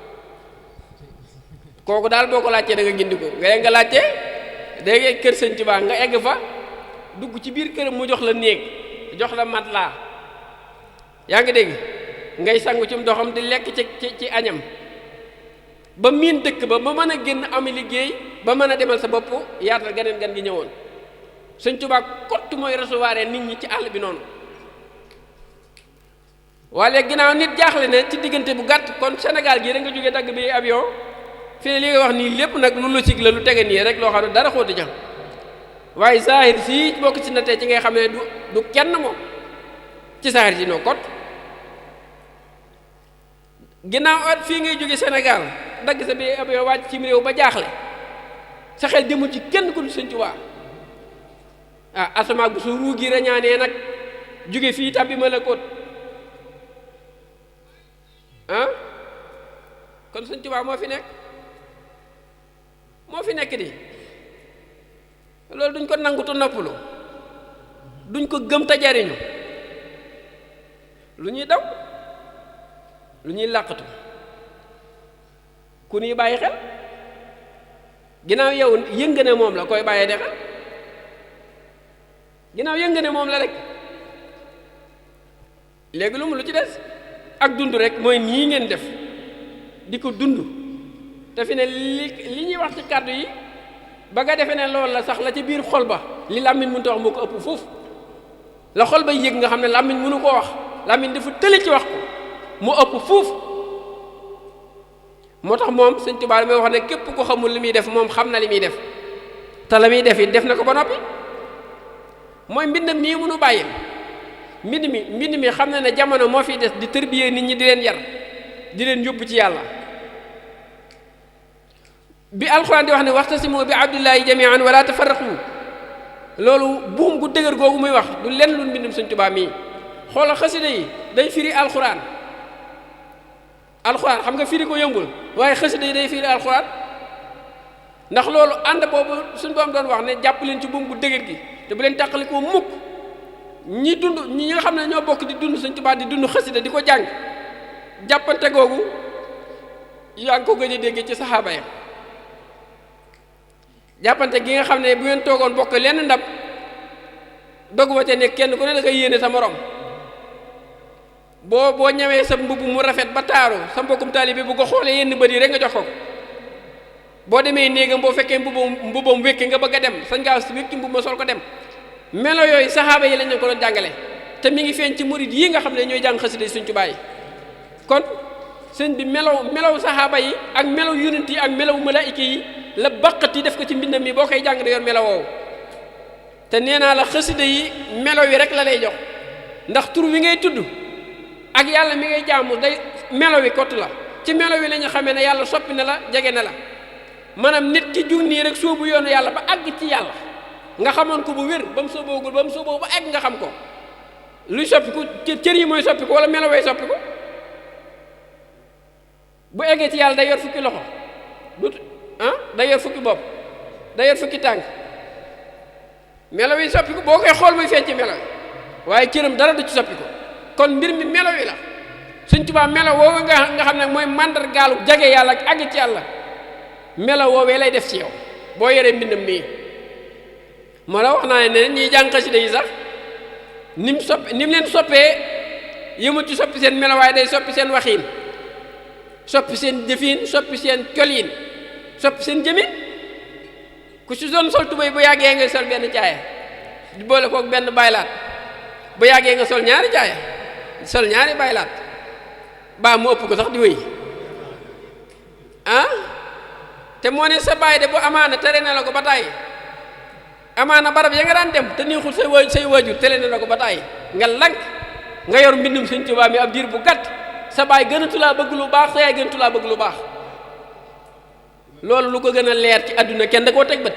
kooku daal boo ko laajtee da nga gindi ko nga laajte da ngay kër Sëñ Tuubaa nga egg fa dugg ci biir këram mu jox la néeg jox la matelas yaa ngi dégg ngay sangu ci ndoxam di lekk ci añam ba miin dëkk ba mën a génn ami liggéey ba mën a demal sa bopp yaatal ganeen gan gi ñëwoon Sëñ Tuubaa kott mooy recevoir nit ñi ci àll bi noonu waaye ginnaaw nit jaaxle ne ci diggante bu gàtt kon Sénégal gii da nga jógee dagg bi avion fii li nga wax nii lépp nag lu logique la lu tege nii rek loo xam ne dara xóoti ja waaye saahir si bokk ci na tey ci ngay xam ne du kenn moom ci saahir si noo kot ginnaaw at fii ngay jóge Sénégal dagg sa bi avion wàcc ci réew ba jaaxle sa xel jëmul ci kenn ku dul Sëñ Tuubaa asamaa bu su ruu gi rañaanee nag jóge fii tàbbi ma la kot kon Sëñ Tuubaa moo fi nekk di loolu duñ ko nangu te noppalu duñ ko gëm te jariñu lu ñuy daw lu ñuy làqatu ku ñuy bàyyi xel ginnaaw yow yënga ne moom la koy bàyyee de xel ginnaaw yënga ne moom la rek léegi lu ci des ak dund rek mooy nii ngeen def di ko dund te fi ne li ñuy wax ci kàddu yi ba nga defee ne loolu la sax la ci biir xol ba li làmmiñ mënut a wax moo ko ëpp foofu la xol ba yëg nga xam ne làmmiñ mënu koo wax làmmiñ dafa tëli ci wax ko mu ëpp foofu moo tax moom Sëñ Tuubaa may wax ne képp ko xamul li muy def moom xam na li muy def te la muy def it def na ko ba noppi mooy mbind mii mënu bàyyi mbind mi xam na ne jamono moo fiy des di tërbiyee nit ñi di leen yar di leen yóbbu ci yàlla bi alxuraan di wax ne waxtasimu bi abdillahi jamian wala tafarraqu loolu buum gu dëgër googu muy wax du lenn lu mbindum Sëñ Tuubaa mii xoolal xasida yi day firi alxuraan xam nga firi ko yëngul waaye xasida yi day firi alxuraan ndax loolu ànd boobu suñ boom doon wax ne jàpp leen ci buum gu dëgër gi te bu leen tàqali ko mukk ñi nga xam ne ñoo bokk di dund Sëñ Tuubaa di dund xasida di ko jàng jàppante googu yaa ngi ko gëj a dégg ci saxaaba ya jàppante gi nga xam ne bu ngeen toogoon bokk lenn ndab doguma te ne kenn ku ne da nga yéene sa morom boo ñëwee sa mbubb mu rafet ba taaru sa mbokkum taalibe bu ko xoolee yenn bët yi rek nga jox ko boo demee néegam boo fekkee mbubbam wékki nga bëgg a dem sañ ngaa wékki mbubb ma sol ko dem melo yooyu saxaaba yi lañ leen ko doon jàngale te mi ngi feeñ ci murid yi nga xam ne ñooy jàng xasida Sëñ Tuubaa yi kon sëñ bi melow saxaaba yi ak melow yonent yi ak melow malaayika yi la baqati def ko ci mbindam mi boo koy jàng da yor melo woowu te nee naa la xasida yi melo yi rek la lay jox ndax tur wi ngay tudd ak yàlla mi ngay jaamu day melo wi kott la ci melo wi la ñu xamee ne yàlla soppi na la jege na la maanaam nit ki jug nii rek soobu yoonu yàlla ba àgg ci yàlla nga xamoon ko bu wér ba mu sooboogul ba mu sooboo ba egg nga xam ko luy soppiku cër yi mooy soppiku wala melo way soppiku bu eggee ci yàlla day yor fukki loxo day yor fukki bopp day yor fukki tànk melo yi soppiku boo koy xool muy feeñ ci melo yi waaye cëram dara du ci soppiku kon mbir mi melo yi la Sëñ Tuubaa melo woowu nga xam ne mooy màndargaalu jage yàlla ak àgg ci yàlla melo woowee lay def ci yow boo yoree mbindam mii moo la wax naa ne ñiy jàng xasida yi sax ni mu leen soppee yëmul ci soppi seen melo waaye day soppi seen waxiin soppi seen jëfiin soppi seen coliin soppi seen jëmin ku si doon sol tubéy bu yàggee nga sol benn caaya di boole kook benn baylaat bu yàggee nga sol ñaari caaya sol ñaari baylaat baa mu ëpp ko sax di wéy te moo ne sa baay de bu amaana tere na la ko ba tàyyi amaana barab ya nga daan dem te neexul say waajur tere na la ko ba tàyyi nga lank nga yor mbindum Sëñ Tuubaa mi ab diir bu gàtt sa baay gënatu laa bëgg lu baax sa yaay gënatu laa bëgg lu baax loolu lu ko gën a leer ci àdduna kenn da koo teg bët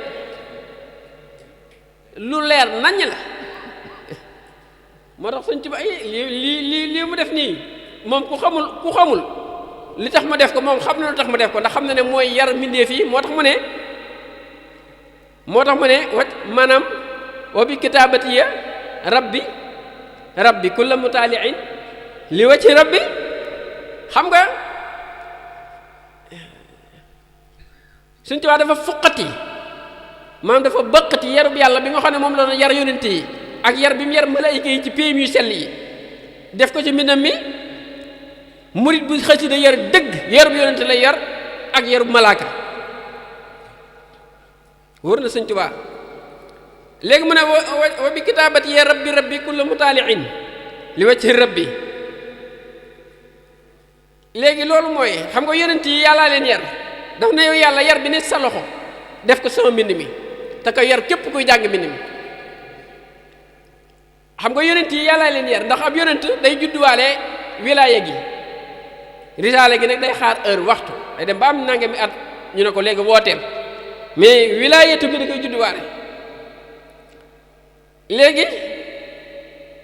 lu leer naññ la moo tax Sëñ Tuubaa lii mu def nii moom ku xamul li tax ma def ko moom xam na lu tax ma def ko ndax xam na ne mooy yar mbindeef yi moo tax mu ne maanaam wa bi kitaabatiya rabbi kulla mutaaliin li wajhi rabbi xam nga Sëñ Tuubaa dafa fuqati maanaam dafa bëqati yarub yàlla bi nga xam ne moom la doon yar yonent yi ak yar bi mu yar malaayika yi ci péem yu sell yi def ko ci mbindam mi. murit bu xasida yar dëgg yarub yonent lay yar ak yarub malaaka wóor na Sëñ Tuubaa léegi mu ne wa bi kitaabati ya rabbi kullu mutaaliin li wajhi rabbi léegi loolu mooy xam nga yonent yi yàllaa leen yar daf na yow yàlla yar bi ne sa loxo def ko sama mbind mi te ko yar képp kuy jàng mbind mi xam nga yonent yi yàllaa leen yar ndax ab yonent day judduwaale wilaaya gi risaale gi nag day xaar heure waxtu day dem ba am nangami at ñu ne ko léegi wooteel mais wilaayatu bi da koy judduwaale léegi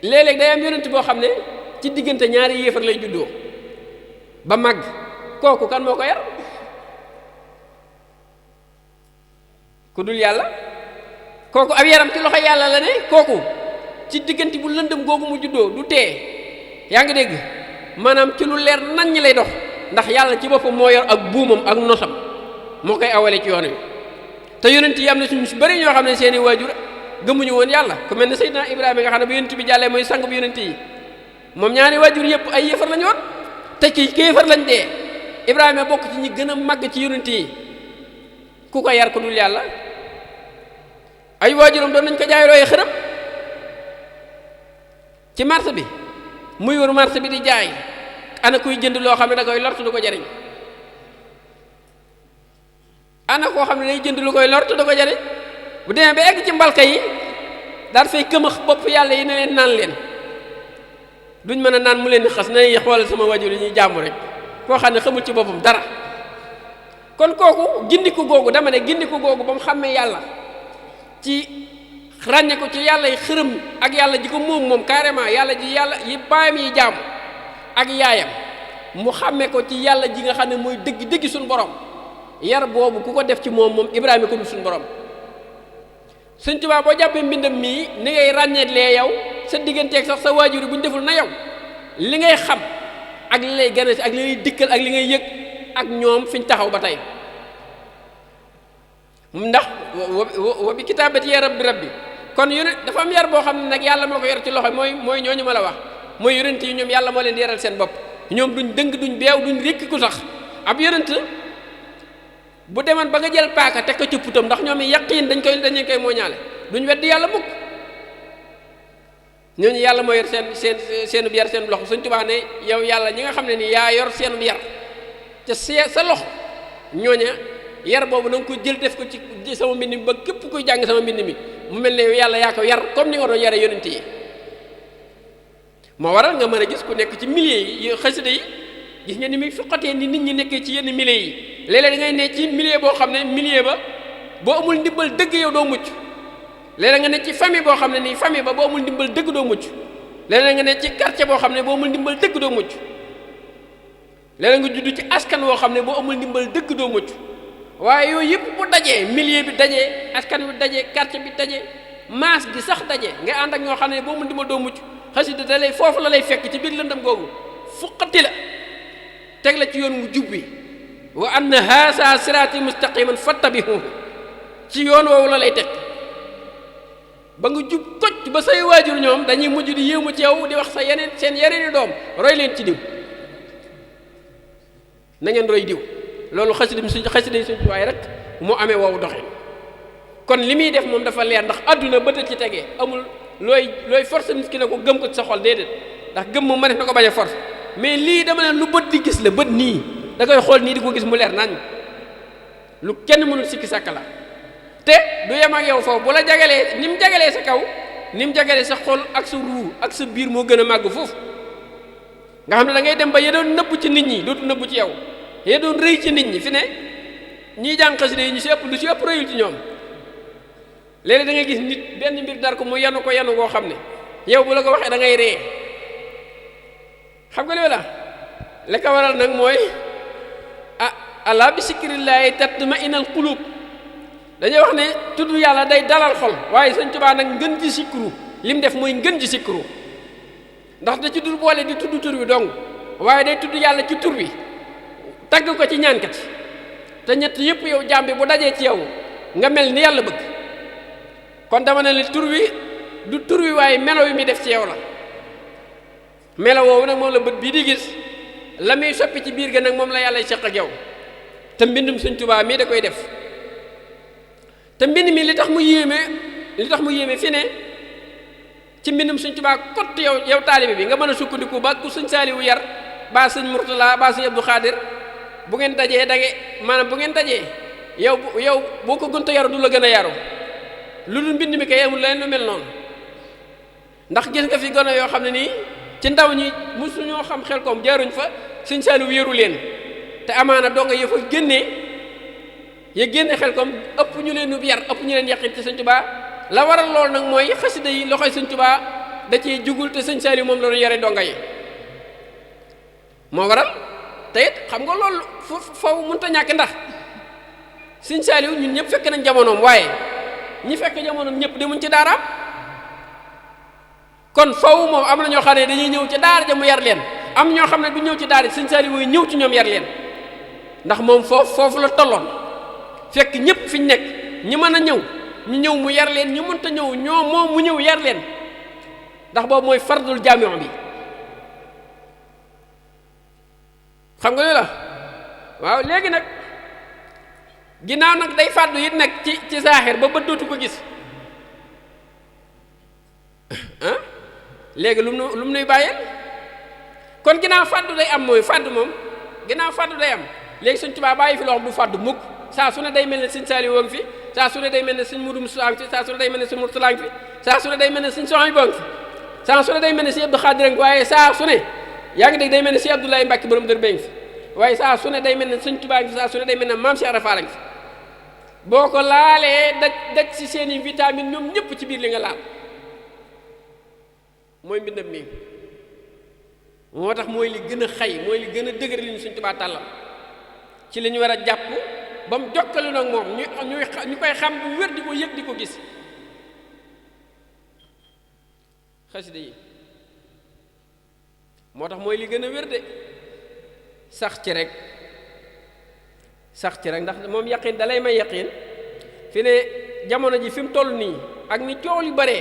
léeg-léeg day am yonent boo xam ne ci diggante ñaari yéefar lay juddoo ba màgg kooku kan moo ko yar ku dul yàlla kooku ab yaram ci loxo yàlla la ne kooku ci diggante bu lëndëm googu mu juddoo du tee yaa ngi dégg maanaam ci lu leer nañ ñi lay dox ndax yàlla ci boppam moo yor ak buumam ak nosam moo koy awale ci yoon wi te yonent yi am na suñu bëri ñoo xam ne seeni waajur gëmuñu woon yàlla ku mel ne Seydina Ibrahima nga xam ne bu yonent bi jàllee mooy sang bu yonent yi moom ñaari waajur yëpp ay yéefar lañu woon te ci kéefar lañ dee Ibrahima bokk ci ñi gën a màgg ci yonent yi ku ko yar ku dul yàlla ay waajuram doon nañ ko jaay looy xërëm ci marché bi muy wër marché bi di jaay ana kuy jënd loo xam ne da koy lortu du ko jariñ ana koo xam ne day jënd lu koy lortu du ko jariñ bu demee ba egg ci mbalka yi daal fay këmax bopp yàlla yi ne leen naan leen duñ mën a naan mu leen di xas nañuy xoolal sama wajur yi ñuy jàmm rek koo xam ne xamul ci boppam dara kon kooku gindiku googu dama ne gindiku googu ba mu xàmmee yàlla ci ràññe ko ci yàlla yi xërëm ak yàlla ji ko moom carrément yàlla ji yàlla yi baayam yi jaam ak yaayam mu xàmmee ko ci yàlla ji nga xam ne mooy dëgg suñu borom yar boobu ku ko def ci moom Ibrahima ko dul suñu borom Sëñ Tuubaa boo jàppee mbindam mii ni ngay ràññeetlee yow sa digganteeg sax sa waajur yi bu ñu deful na yow li ngay xam ak li lay gane ak li lay dikkal ak li ngay yëg ak ñoom fi ñu taxaw ba tey ndax wa bi kitaabati ya rabbi kon yonent dafa am yar boo xam ne nag yàlla moo ko yor ci loxo mooy ñooñu ma la wax mooy yonent yi ñoom yàlla moo leen di yaral seen bopp ñoom duñ dëng duñ beew duñ rékki ku sax ab yonent bu demoon ba nga jël paaka teg ko ci putam ndax ñoom yaqiin dañu koy mooñaale duñ weddi yàlla mukk ñooñu yàlla moo yor seenub yar seen loxo Sëñ Tuubaa ne yow yàlla ñi nga xam ne ni yaa yor seenub yar ca sa loxo ñooña yar boobu na nga ko jël def ko ci sama mbind mi ba képp kuy jàng sama mbind mi mu mel ne yow yàlla yaa ko yar comme ni nga doon yare yonent yi moo waral nga mën a gis ku nekk ci milieu yi xasida yi gis nga ni muy fuqatee ni nit ñi nekkee ci yenn milieu yi léeg-léeg da ngay ne ci milieu boo xam ne milieu ba boo amul ndimbal dëgg yow doo mucc léeg-léeg nga ne ci famille boo xam ne nii famille ba boo amul ndimbal dëgg doo mucc léeg-léeg nga ne ci quartier boo xam ne boo amul ndimbal dëgg doo mucc léeg-léeg nga judd ci askan woo xam ne boo amul ndimbal dëgg doo mucc waaye yooyu yëpp bu dajee milieu bi dajee askan wi dajee quartier bi dajee maas gi sax dajee nga ànd ak ñoo xam ne boo amul ndimbal doo mucc xasida da lay foofu la lay fekk ci biir lëndam googu fuqati la teg la ci yoon wu jub wi wa anna haasa siraati mustaqiman fattabihuhu ci yoon woowu la lay teg ba nga jub kocc ba say waajur ñoom dañuy mujj di yéemu ci yow di wax sa seen yeneeni doom roy leen ci diw na ngeen roy diw loolu xasida suñ waaye rek moo amee woowu doxee kon li muy def moom dafa leer ndax adduna bët ci tegee amul looy force nit ki ne ko gëm ko ci sa xol déedéet ndax gëm moom ma def na ko bañ a force mais lii dama ne lu bët di gis la bët nii da koy xool nii di ko gis mu leer nañ lu kenn mënul sikki sàkk la te du yem ak yow foofu bu la jagalee ni mu jagalee sa kaw ni mu jagalee sa xol ak sa ruu ak sa biir moo gën a màgg foofu nga xam ne da ngay dem ba ya doon nëbb ci nit ñi dootu nëbb ci yow ya doon rëy ci nit ñi fi ne ñiy jàng xasida yi ñu si ëpp lu si ëpp rëyul ci ñoom léeg-léeg da ngay gis nit benn mbir dar ko mu yanu goo xam ne yow bu la ko waxee da ngay ree xam nga li la li ko waral nag mooy ala bi sikrillaahi tatma'innul quluub dañuy wax ne tudd yàlla day dalal xol waaye Sëñ Tuubaa nag ngën ji sikru lim def mooy ngën ji sikru ndax da ci dul boole di tudd tur wi dong waaye day tudd yàlla ci tur wi tagg ko ci ñaankat te ñett yëpp yow jaam bi bu dajee ci yow nga mel ni yàlla bëgg kon dama ne li tur wi du tur wi waaye melo wi muy def ci yow la melo woowu nag moom la bët bii di gis la muy soppi ci biir ga nag moom la yàlla seq ak yow te mbindum Sëñ Tuubaa mii da koy def te mbind mi li tax mu yéeme fi ne ci mbindum Sëñ Tuubaa kott yow taalibe bi nga mën a sukkandiku ba ku Sëñ Saaliwu yar ba Sëñ Murtala ba Sëñ Abdu Xaadir bu ngeen dajee maanaam bu ngeen dajee yow boo ko gënta yaru du la gën a yaru lu dul mbind mi kay amul leen lu mel noonu ndax gis nga fi gone yoo xam ne nii ci ndaw ñi mosu ñoo xam xel koom jaaruñ fa Sëñ Saaliwu yéeru leen te amaana donga ya fa génnee xel koom ëpp ñu leen ub yar ëpp ñu leen yàqit ci Sëñ Tuubaa la waral lool nag mooy xasida yi loxoy Sëñ Tuubaa da ciy jugul te Sëñ Saaliwu moom la doon yare donga yi moo waral te it xam nga loolu faw mënta ñàkk ndax Sëñ Saaliwu ñun ñëpp fekk nañ jamonoom waaye ñi fekk jamonoom ñëpp demuñ ci daaraam kon faw moom am na ñoo xam ne dañuy ñëw ci daara ja mu yar leen am ñoo xam ne du ñëw ci daara Sëñ Saaliwu ñëw ci ñoom yar leen ndax moom foofu la tolloon fekk ñëpp fi ñu nekk ñi mën a ñëw ñu ñëw mu yar leen ñu mënta ñëw moom mu ñëw yar leen ndax boobu mooy fardul jaamiu bi xam nga la waaw léegi nag ginnaaw nag day fàddu it nag ci saaxir ba bët dootu ko gis ah léegi lu mu nuy bàyyeel kon ginnaaw fàddu day am mooy fàddu moom ginnaaw fàddu day am léegi Sëñ Tuubaa bàyyi fi loo xam du fàddu mukk saa su ne day mel ne Sëñ Saaliwu ngi fi saa su ne day mel ne Sëñ Mudu Musaa ngi fi saa su ne day mel ne Sëñ Murtalaa ngi fi saa su ne day mel ne Sëñ Sohaybu ngi fi saa su ne day mel ne Sëñ Abdu Xaadir ngi waaye saa su ne yaa ngi dégg day mel ne Sëñ Abdoulaye Mbàkke borom dër ngi fi waaye saa su ne day mel ne Sëñ Tuubaa ngi fi saa su ne day mel ne Maam Cheikh Ibra Fall ngi fi boo ko laalee daj ci seeni vitamine ñoom ñëpp ci biir li nga laal mooy mbindam mi moo tax mooy li gën a xay mooy li gën a dëgër li ñu Sëñ Tuubaa tàllal ci li ñu war a jàpp ba mu jokkalu nag moom ñu koy xam bu wér di ko yëg di ko gis xasida yi moo tax mooy li gën a wér de sax ci rek ndax moom yaqin dalay may yaqin fi ne jamono ji fi mu toll nii ak ni coow li bare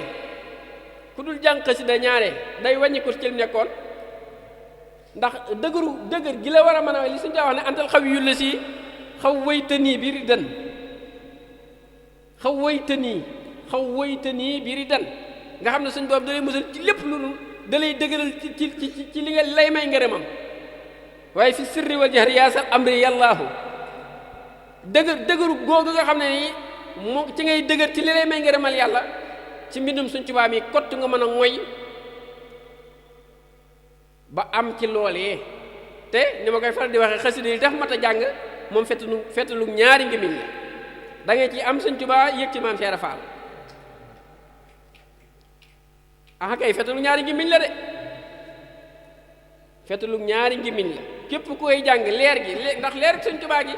ku dul jàng xasida ñaare day wàññi ko ci li nekkoon ndax dëgër gi la war a mën a li suñu daa wax ne antal xaw yu la si xaw waytanii bi ridan xaw waytanii bi ridan nga xam ne suñ boobu dalay musal ci lépp lu dalay dëgëral ci li nga lay may ngërëmam waaye fi sirri wal jahri yaa sal amri yàllaahu dëgëru googu nga xam ne nii moo ci ngay dëgër ci li lay may ngërëmal yàlla ci mbindum Sëñ Tuubaa mi kott nga mën a ngoy ba am ci loolee te ni ma koy faral di waxee xasida yi def mat a jàng moom fettalu ñaari ngimiñ la da ngay ci am Sëñ Tuubaa yëg ci Maam Cheikh Ibra Fall ah kay fettalu ñaari ngimiñ la de fettalu ñaari ngimiñ la képp ku koy jàng leer gi ndax leer Sëñ Tuubaa gi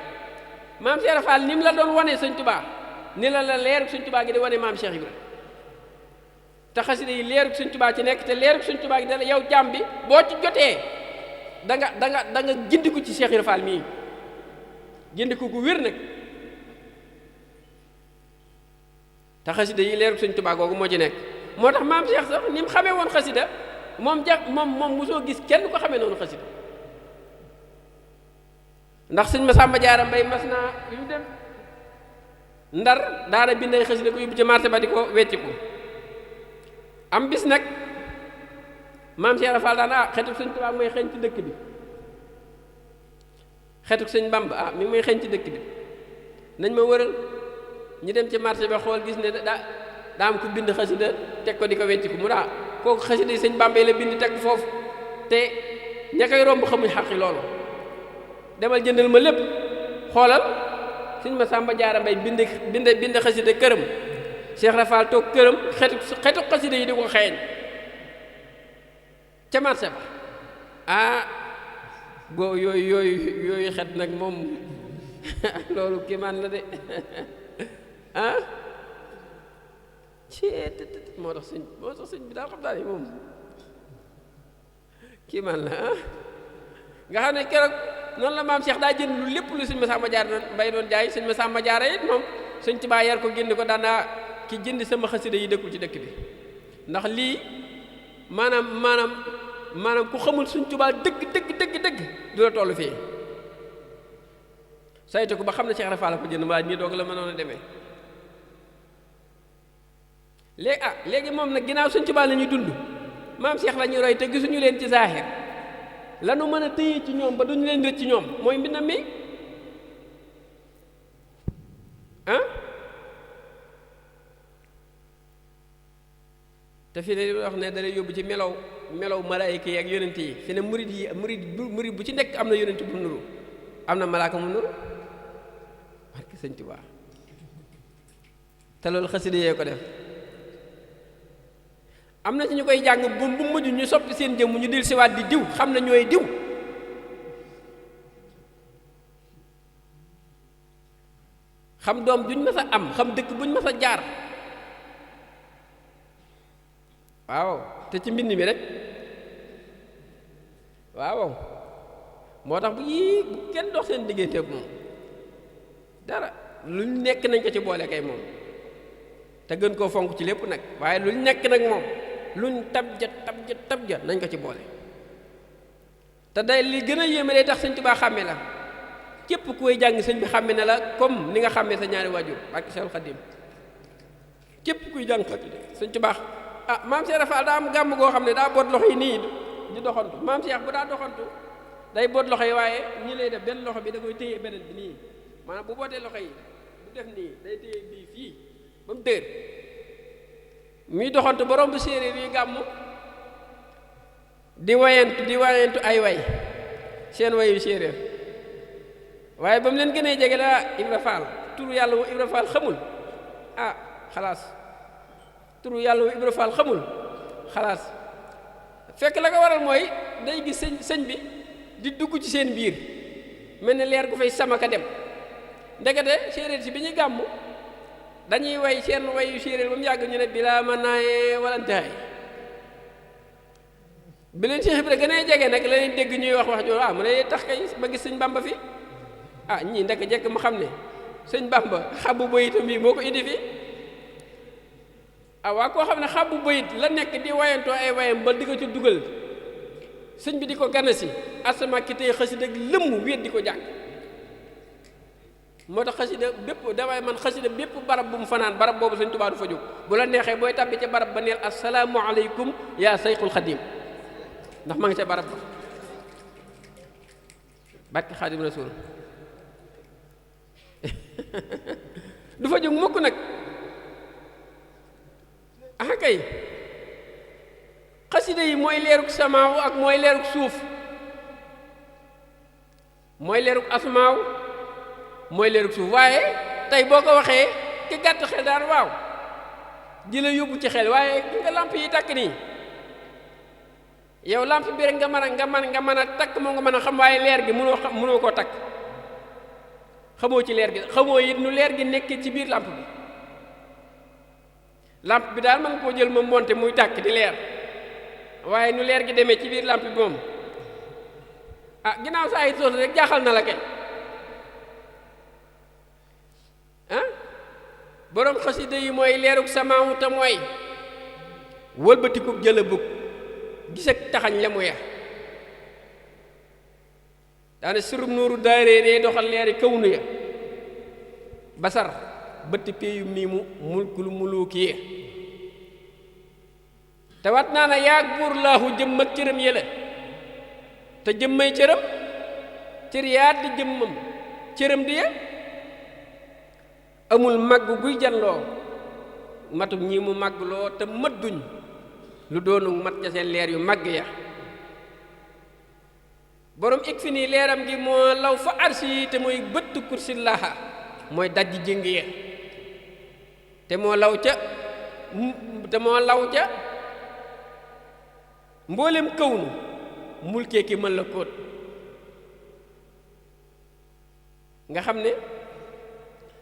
Maam Cheikh Ibra Fall ni mu la doon wane Sëñ Tuubaa ni la leer Sëñ Tuubaa gi di wane Maam Cheikh Ibra te xasida yi leerug Sëñ Tuubaa ci nekk te leerug Sëñ Tuubaa gi dana yow jàmm bi boo ci jotee da nga gindiku ci Cheikh Ibra Fall mii gindiku gu wér nag te xasida yi leerug Sëñ Tuubaa googu moo ci nekk moo tax maam Cheikh sax ni mu xamee woon xasida moom mosoo gis kenn ko xamee noonu xasida ndax Sëñ Masamba Jaara Mbay mas naa yu dem Ndar daana binday xasida ko yóbbu ci marché ba di ko wecci ko am bis nag maam Cheikh Ibra Fall daan xetuk Sëñ Tuubaa mooy xeeñ ci dëkk bi xetuk Sëñ Bamba mi ngi may xeeñ ci dëkk bi nañ ma wëral ñu dem ci marché ba xool gis ne daa am ku bind xasida teg ko di ko wecc ko mu kooku xasida yi Sëñ Bamba yi la bind teg xoofu te ña koy romb xamuñ xaqi loolu demal jëndal ma lépp xoolal Sëñ Masamba Jaara Mbay bind xasida këram Cheikh Ibra Fall toog këram xetu xasida yi di ko xeeñ ca marché ba yooyu xet nag moom loolu kiimaan la de moo tax sëñ bi daal xam daal yi moom kiimaan la nga xam ne keroog noonu la maam Cheikh daa jënd lu lépp lu Sëñ Masamba Jaara Mbay doon jaay Sëñ Masamba Jaara it moom Sëñ Tuubaa yar ko génn ko daanaa ki jënd sama xasida yi dëkkul ci dëkk bi ndax lii maanaam ku xamul Sëñ Tuubaa dëgg du la toll fii saytu ko ba xam ne Cheikh Ibra Fall la ko jënd waa nii doog la mënoon a demee léegi moom nag ginnaaw Sëñ Tuubaa la ñuy dund maam Cheikh la ñuy roy te gisuñu leen ci zaaxir lanu mën a téye ci ñoom ba duñu leen rëcc ci ñoom mooy mbindam mi te fii ne wax ne dalay yóbbu ci melow malaayika yi ak yonent yi fi ne murid bu ci nekk am na yonent bu nuru am na malaaka mu nuru barke Sëñ Tuubaa te loolu xasida yee ko def am na ci ñu koy jàng bu mujj ñu soppi seen jëmm ñu dil siwaat di diw xam na ñooy diw xam doom duñ mës a am xam dëkk buñ mës a jaar waaw te ci mbind mi rek waaw moo tax bu kenn dox seen diggante ak moom dara luñ nekk nañ ko ci boole kay moom te gën koo fonk ci lépp nag waaye luñ nekk nag moom luñ tab ja nañ ko ci boole te day li gën a yéeme day tax Sëñ Tuubaa xàmme la képp ku koy jàng sëñ bi xàmme na la comme ni nga xàmmee sa ñaari waajur ak Seexul Xadiim képp kuy jàng Sëñ Tuubaa maam Cheikh Rafal daa am gàmm goo xam ne daa boot loxo yi nii di doxantu maam Cheikh bu daa doxantu day boot loxo yi waaye ñi lay def benn loxo bi da koy téye beneen bi nii maanaam bu bootee loxo yi bu def nii day téye bii fii ba mu dër muy doxantu borom bu séeréer yi gàmm di wayantu ay way seen wayu séeréer waaye ba mu leen gënee jege la Ibra Fall turu yàlla wu Ibra Fall xamul xalaas turu yàlla wu Ibra Fall xamul xalaas fekk la ko waral mooy day gis sëñ bi di dugg ci seen biir mel ne leer gu fay samaka dem ndekete séeréer si bi ñuy gàmm dañuy way seen wayu séeréer ba mu yàgg ñu ne bilaa ma naaye walantaay bi leen Cheikh Ibra gënee jege nag la leen dégg ñuy wax joo mu ne tax kay ba gis sëñ Bamba fi ñii ndek jekk mu xam ne sëñ Bamba xabu bayitam yi moo ko indi fi waa koo xam ne xabu bayit la nekk di wayantoo ay wayam ba di ko ci dugal sëñ bi di ko gana si asama ki tey xasida lëmm wéet di ko jàng moo tax xasida bépp damay man xasida bépp barab bu mu fanaan barab boobu Sëñ Tuubaa du fa jóg bu la neexee booy tàbbi ca barab ba neel assalaamu aleykum yaa sayxul xadim ndax ma nga ca barab ba barke xaadim rasuul du fa jóg mukk nag kay xasida yi mooy leeruk samaaw ak mooy leeruk suuf mooy leeruk asmaaw mooy leeruk suuf waaye tey boo ko waxee ki gàtt xel daan waaw di la yóbbu ci xel waaye ki nga lamp yi takk nii yow lamp bi rek nga mën a takk moo nga mën a xam waaye leer gi mënoo koo takk xamoo ci leer gi xamoo it nu leer gi nekkee ci biir lamp bi lamp bi daal mën koo jël ma monté muy tàkk di leer waaye nu leer gi demee ci biir lamp bi moom ginnaaw saa yi soos rek jaaxal na la kay boroom xasida yi mooy leeruk samaawu te mooy wëlbatikub jëla bug gis ak taxañ la mu ya daane surub nuuru daaree ne doxal leeri kawnu ya basar bëtt péeyu miimu mulkul muluuki te wat naa na yaag buur laahu jëmm ak cëram yëla te jëmmay cëram cër yaat di jëmmam cëram di ya amul màgg guy janloo matuk ñii mu màggloo te mëdduñ lu doonu mat ca seen leer yu màgg ya borom ik fi nii leeram gi moo law fa arsi yi te mooy bëtt kursi laaha mooy dajji jëng ya te moo law ca mboolem kawnu mulkee ki mën la kóot nga xam ne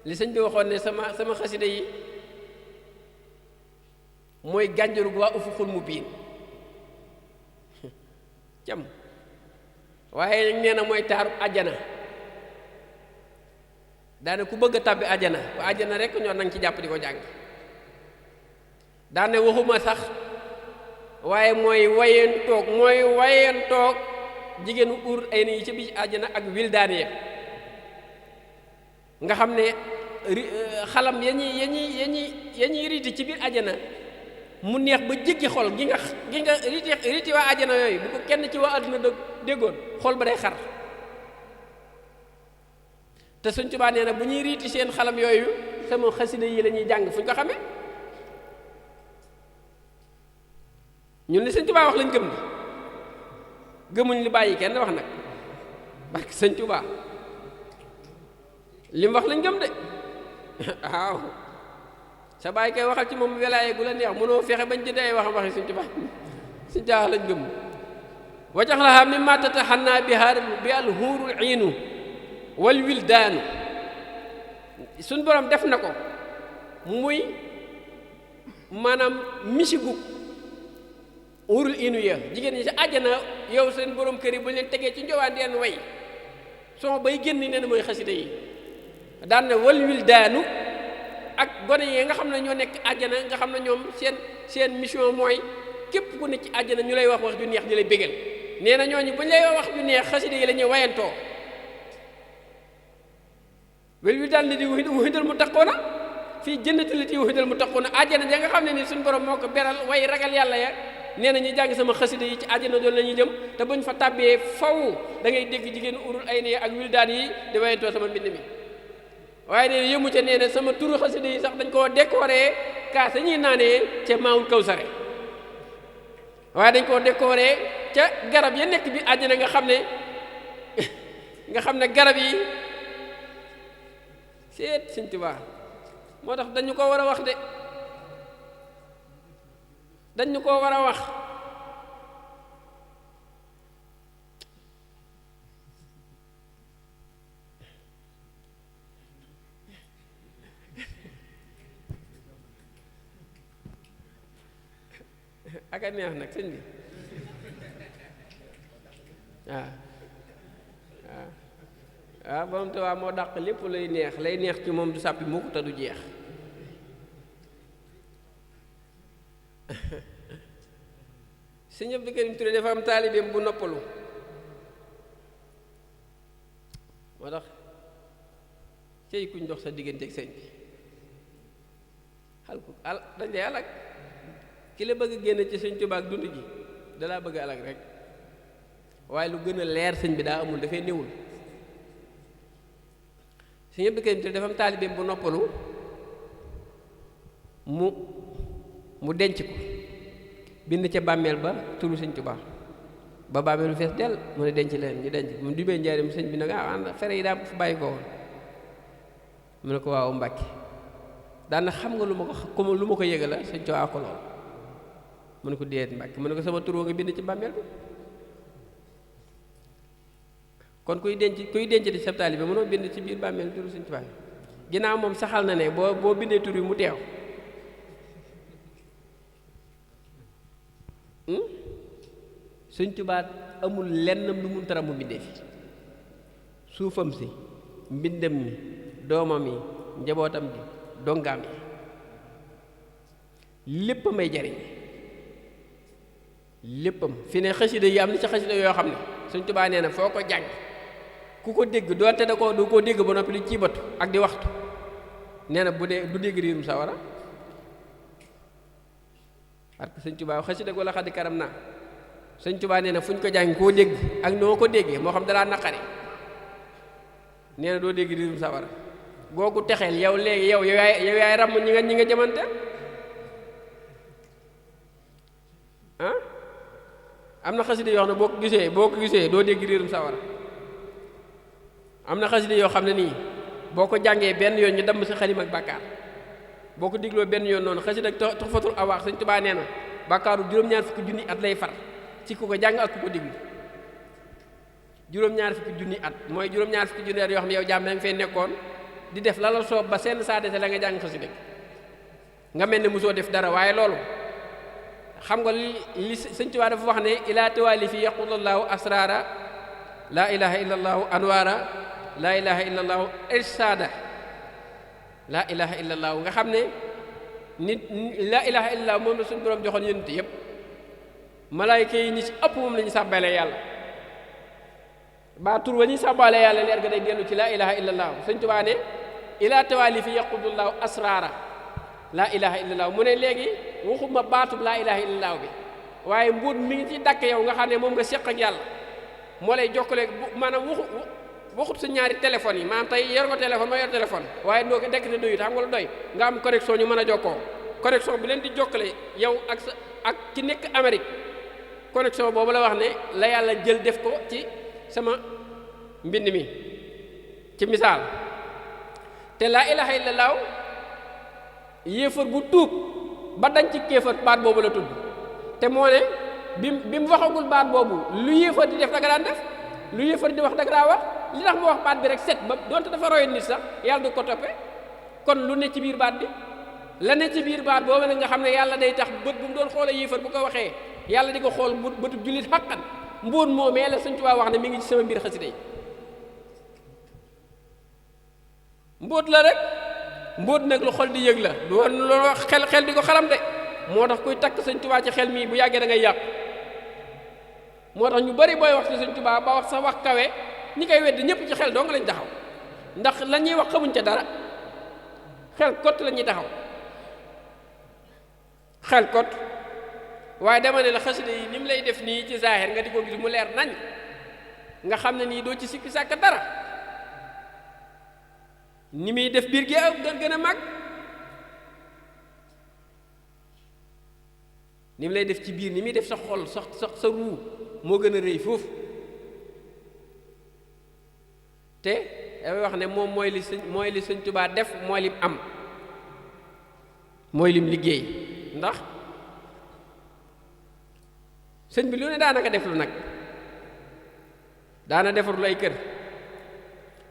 li sëñ bi waxoon ne sama xasida yi mooy gànjaru gu waa ufuqul mubiin cam waaye nee na mooy taaru àjjana daane ku bëgg a tàbbi àjjana ba àjjana rek ñoo nang ci jàpp di ko jàng daane waxuma sax waaye mooy wayantoog jigéenu uur ay na yi ci biir àjjana ak wildaan ya nga xam ne xalam ya ñuy riiti ci biir àjjana mu neex ba jéggi xol gi nga riiti waa àjjana yooyu bu ko kenn ci waa àdduna déggoon xol ba day xar te Sëñ Tuubaa nee na bu ñuy riiti seen xalam yooyu sama xasida yi la ñuy jàng fu ñu ko xamee ñun li Sëñ Tuubaa wax lañ gëm ni gëmuñ li bàyyi kenn wax nag barke Sëñ Tuubaa li mu wax lañ gëm de waaw sa bàyyi kay waxal ci moom welaaye gu la neex mënoo fexe bañ jëndee ay waxi Sëñ Tuubaa Sëñ Tuubaa lañ gëm wajax laha mimma tataxannaa bi al huurul iinu wal wildaanu suñ borom def na ko muy maanaam misigu urul inu ya jigéen ñi ci àjjana yow seen borom kër yi bu leen tegee ci njowaan deen way soo bay génn nee na mooy xasida yi daan na wal wildaanu ak gone yi nga xam ne ñoo nekk àjjana nga xam ne ñoom seen mission mooy képp ku ne ci àjjana ñu lay wax ju neex di lay bégal nee na ñooñu bu ñu lay wax ju neex xasida yi la ñuy wayantoo wel wi daal ni di wuxidal mu taqoona fii jënnati la ti wuxidal mu taqoona àjjana ja nga xam ne ni suñu borom moo ko beral way ragal yàlla ya nee na ñu jàng sama xasida yi ci àjjana doon la ñuy jëm te buñ fa tàbbee faw da ngay dégg jigéen urul ay nii ak wildaan yi di wayantoo sama mbind mi waaye nee na yëmu ca nee na sama turu xasida yi sax dañ koo décoré kaas dañuy naanee ca maawul kawsare waaye dañ koo décoré ca garab ya nekk bi àjjana nga xam ne garab yi seet Sëñ Tuubaa moo tax dañu ko war a wax de dañu ko war a wax ak a neex nag sëñ bi waaw borom Tuubaa moo dàq lépp lay neex ci moom du sàppi mukk te du jeex Sëñ Abdou Karim Touré dafa am taalibeem bu noppalu moo tax cey kuñ dox sa diggante ak sëñ bi xal ko dañ lay alag ki la bëgg génn ci Sëñ Tuubaa ak dund ji dalaa bëgg alag rek waaye lu gën a leer sëñ bi daa amul dafay néewul Sëñ Abdou Karim Touré dafa am taalibeem bu noppalu mu denc ko bind ca bàmmeel ba turu Sëñ Tuubaa ba bàmmeel bu fees dell mu ne denc leen ñu denc mu dubee njaarim sëñ bi nag fere yi daa fa bàyyi ko woon mu ne ko waaw Mbàkke daana xam nga lu ma ko yëga la Sëñ Tuubaa ko lool mu ne ko déet Mbàkke mu ne ko sama tur nga bind ci bàmmeel bi kon kuy denc di sa taalibe bi mënoo bind ci biir bàmmeel turu Sëñ Tuubaa ginnaaw moom saxal na ne boo bindee tur yi mu teew Sëñ Tuubaa amul lenn lu mun tara mu bindee fi suufam si mbindam mi doomam yi njabootam bi dongaam yi lépp may jariñ léppam fi ne xasida yi am na ci xasida yoo xam ne Sëñ Tuubaa nee na foo ko jàng ku ko dégg doonte du ko dégg ba noppi di ciibatu ak di waxtu nee na du dégg riirum sawara parce que Sëñ Tuubaa xasida wala xaddi karam naa Sëñ Tuubaa nee na fu ñu ko jàng koo dégg ak noo ko déggee moo xam dalaa naqari nee na doo dégg riirum sawara googu texeel yow léegi yow yaay ràmm ñi nga jamante am na xasida yoo xam ne boo ko gisee doo dégg riirum sawara am na xasida yoo xam ne nii boo ko jàngee benn yoon ñu damm si xalim ak bàkkaar boo ko digloo benn yoon noonu xasida Tuhfatul Awwaax Sëñ Tuubaa nee na bàkkaaru juróom-ñaar fukki junni at lay far ci ku ko jàng ak ku ko diglu juróom-ñaar fukki junni at mooy juróom-ñaar fukki junni at yoo xam ne yow jaam dañ fay nekkoon di def la soob ba seen saa dese la nga jàng xasida nga mel ne mosoo def dara waaye loolu xam nga li Sëñ Tuubaa dafa wax ne ilaa tawaali fi yaqulallaahu asraara laa ilaha illa allaahu anwaara laa ilaha illa allaahu irsaada laa ilaha illa allaahu nga xam ne nit laa ilaha illallah moom la suñu borom joxoon yonent yépp malaayka yi ñi ci ëpp moom la ñu sàbbalee yàlla ba tur wa ñuy sàbbalee yàlla leer ga day dellu ci laa ilaha illallah Sëñ Tuubaa ne ilaa tawaali fi yaqudullahu asraara laa ilaha illallah mu ne léegi waxuma baatub laa ilaha illallah bi waaye mbuut mi ngi ci dàkk yow nga xam ne moom nga seq ak yàlla moo lay jokkale maanaam waxut sa ñaari téléphones yi maanaam tey yor nga téléphone ma yor téléphone waaye ndoo ko dekk te doyut xam nga lu doy nga am connexion ñu mën a jokkoo connexion bi leen di jokkale yow ak ci nekk Amérique connexion boobu la wax ne la yàlla jël def ko ci sama mbind mi ci misaal te laa ilaha illallah yéefar bu tuub ba dañ ci kéefar baat boobu la tudd te moo ne bi mu waxagul baat boobu lu yéefar di def da nga daan def lu yéefar di wax da nga daa wax li tax mu wax baat bi rek set ba donte dafa royoon nit sax yàlla du ko toppe kon lu ne ci biir baat bi la ne ci biir baat boobu nag nga xam ne yàlla day tax bët bu mu doon xoolee yéefar bu ko waxee yàlla di ko xool bëtub jullit xaqan mbóot moomee la Sëñ Tuubaa wax ne mi ngi ci sama mbir xasida yi mbóot la rek mbóot nag lu xol di yëg la du woon loo xel di ko xalam de moo tax kuy takk Sëñ Tuubaa ci xel mii bu yàggee da ngay yàq moo tax ñu bari booy wax ci Sëñ Tuubaa ba wax sa wax kawe ñi koy wedd ñëpp ci xel doo nga lañ taxaw ndax la ñuy wax xamuñ ca dara xel kott la ñuy taxaw xel kott waaye dama ne la xasida yi ni mu lay def nii ci zaahir nga di ko gis mu leer nañ nga xam ne nii doo ci sikki sàkk dara ni muy def biir gi ak gën a màgg ni mu lay def ci biir ni muy def sa xol sa ruu moo gën a rëy foofu te dafay wax ne moom mooy li Sëñ Tuubaa def mooy lim am mooy lim liggéey ndax sëñ bi lu ne daanaka def lu nag daana defar lu ay kër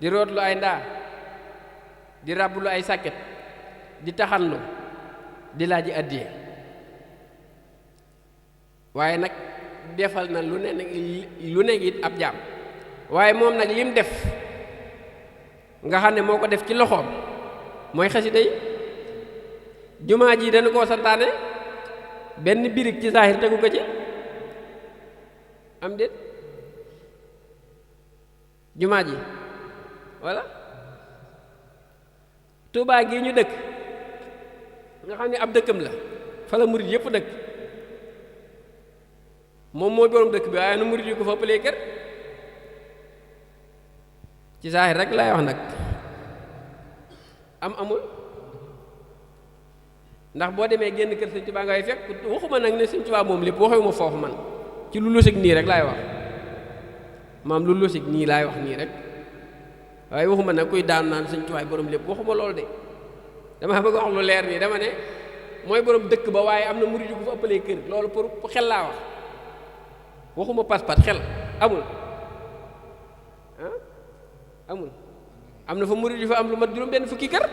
di root lu ay ndaa di ràbb lu ay sàkket di taxanlu di laaji addiya waaye nag defal na lu ne it ab jaam waaye moom nag lim def nga xam ne moo ko def ci loxoom mooy xasida yi jumaa ji dañu koo santaane benn birig ci saahir tegu ko ci am déet jumaa ji walla Tuubaa gi ñu dëkk nga xam ne ab dëkkam la fa la murit yépp dëkk moom mooy borom dëkk bi waaye nu murit yi ko fa ëppalee kër ci saahir rek laay wax nag amul ndax boo demee génn kër Sëñ Tuubaa ngay fekk waxuma nag ne Sëñ Tuubaa moom lépp waxewuma foofu man ci lu logique nii rek laay wax maam lu logique nii laay wax nii rek waaye waxuma nag kuy daan naan Sëñ Tuubaa borom lépp waxuma loolu de dama bëgg wax lu leer nii dama ne mooy borom dëkk ba waaye am na murid yu ko fa ëppalee kër loolu pour xel laa wax waxuma pas-pas xel amul amul am na fa murid yu fa am lu mat juróom benn fukki kër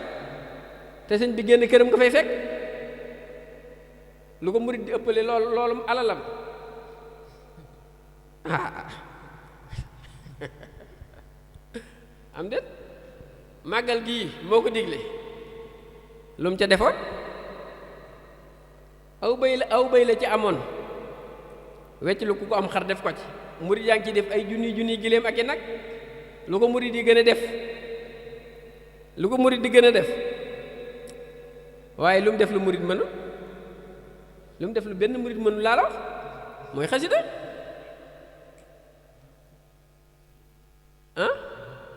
te sëñ bi génn këram nga fay fekk lu ko murid di ëppale loolu alalam am déet màggal gii moo ko digle lu mu ca defoon aw bëy la ci amoon wecc lu ku ko am xar def ko ci murid yaa ngi ciy def ay junni giléem ak i nag lu ko murid yi gën a def lu ko murid di gën a def waaye lu mu def lu murid mënu lu mu def lu benn murid mënu laa la wax mooy xasida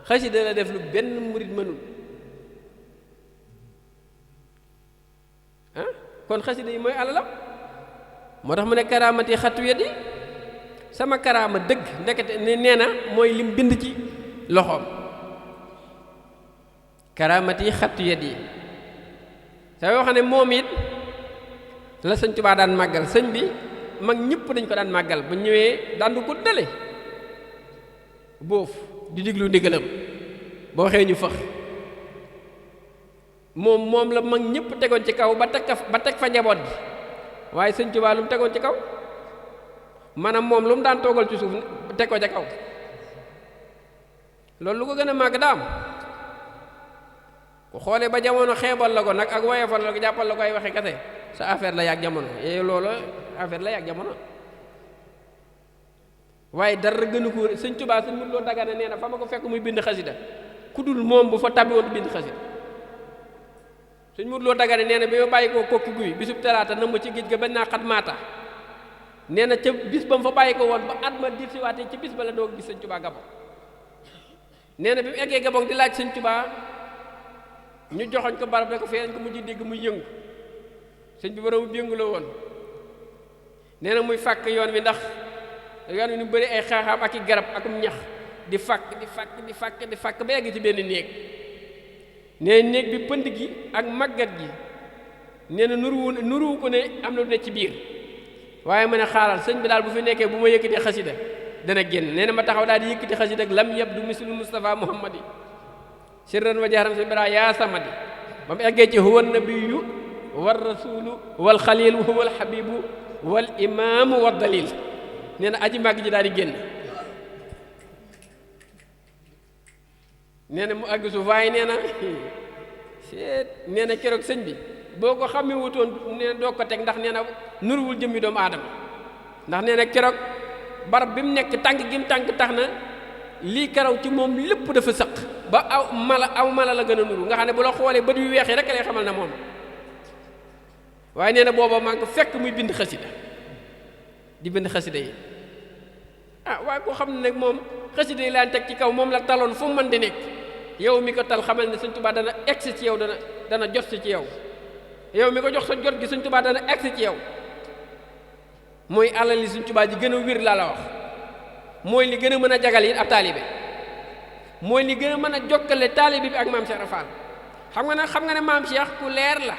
xasida la def lu benn murid mënul kon xasida yi mooy alalam moo tax mu ne karaamati xattu yadi sama karaama dëgg ndekete nee na mooy lim bind ci loxoom karaamati xattu yadi sa yoo xam ne moom it la Sëñ Tuubaa daan màggal sëñ bi mag ñëpp dañ ko daan màggal bu ñëwee daan du ko dale boof di diglu ndigalam boo xëy ñu fëx moom la mag ñëpp tegoon ci kaw ba teg fa njaboot gi waaye Sëñ Tuubaa lu mu tegoon ci kaw maanaam moom lu mu daan toogal ci suuf teg ko ca kaw loolu lu ko gën a màgg daam bu xoolee ba jamono xeebal la ko nag ak woyofal la ko jàppal la ko ay waxe kese sa affaire la yàgg jamono loolu affaire la yàgg jamono waaye dara gënu ko sëñ Tuubaa sëñ Modou Lo Dagana nee na fa ma ko fekk muy bind xasida ku dul moom bu fa tabbi woon bind xasida sëñ Modou Lo Dagana nee na bi ma bàyyi koo kokki guy bisub talaata na ma ci géej ga bañ naa xat maata nee na ca bis ba mu fa bàyyi ko woon ba at ma dir siwaatee ci bis ba la doo gis sëñ Tuubaa Gabon nee na bi mu eggee Gabon di laaj sëñ Tuubaa ñu joxoñ ko barab ne ko fee nañ ko mujj dégg muy yëngu sëñ bi borom bi yëngu la woon nee na muy fàkk yoon wi ndax yoon wi ñu bëri ay xaaxaam ak i garab akum ñax di fàkk ba egg ci benn néeg nee néeg bi pënd gi ak màggat gi nee na nuruwu ko ne am na lu ne ci biir waaye ma ne xaaral sëñ bi daal bu fi nekkee bu ma yëkkati xasida dana génn nee na ma taxaw daal di yëkkati xasida ak lam yabdu mislu Mustafa Muhammadi sirran wa jahran fi bara yaa samadi ba mu eggee ci huwa nabiyu war rasulu wal xalil huwa al habibu wal imaamu wa dalil nee na aji màgg ji daal di génn nee na mu àgg suuf waaye nee na nee na keroog sëñ bi boo ko xamee wutoon nee na doo ko teg ndax nee na nuruwul jëmmi doomu aadama ndax nee na keroog barab bi mu nekk tànk gi mu tànk tax na lii karaw ci moom lépp dafa sëq ba aw mala la gën a nuru nga xam ne bu la xoolee bët yu weex yi rek lay xamal ne moom waaye nee na booba maa ngi ko fekk muy bind xasida di bind xasida yi waaye koo xam ne nag moom xasida yi laan teg ci kaw moom la taloon fu mu mën di nekk yow mi ko tal xamal ne sëñ Tuubaa dana egsi ci yow dana jot si ci yow yow mi ko jox sa jot gi sëñ Tuubaa dana egsi ci yow mooy alali sëñ Tuubaa ji gën a wir laa la wax mooy li gën a mën a jagal yi ab taalibe mooy li gën a mën a jokkale taalibe bi ak maam Cheikh Rafal xam nga ne maam Cheikh ku leer la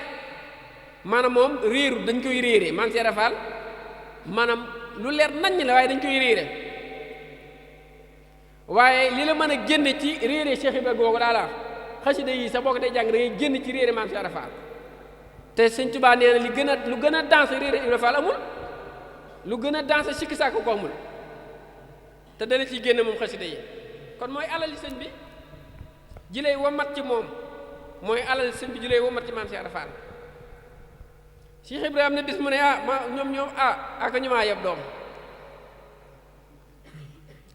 maanaam moom réeru dañ koy réere maam Cheikh Rafal maanaam lu leer naññ la waaye dañ koy réere waaye li la mën a génn ci réere Cheikh Ibra googu daa la xasida yi sa boo ko day jàng da ngay génn ci réere maam Cheikh Rafal te sëñ Tuubaa nee na lu gën a danse réere Ibra Fall amul lu gën a danse sikki sàkk ko amul te dana ciy génn moom xasida yi kon mooy alali sëñ bi ji lay womat ci moom mooy alali sëñ bi ji lay womat ci maam Cheikh Rafal Cheikh Ibrahima am na bis mu ne ñoom aka ñu maa yeb doom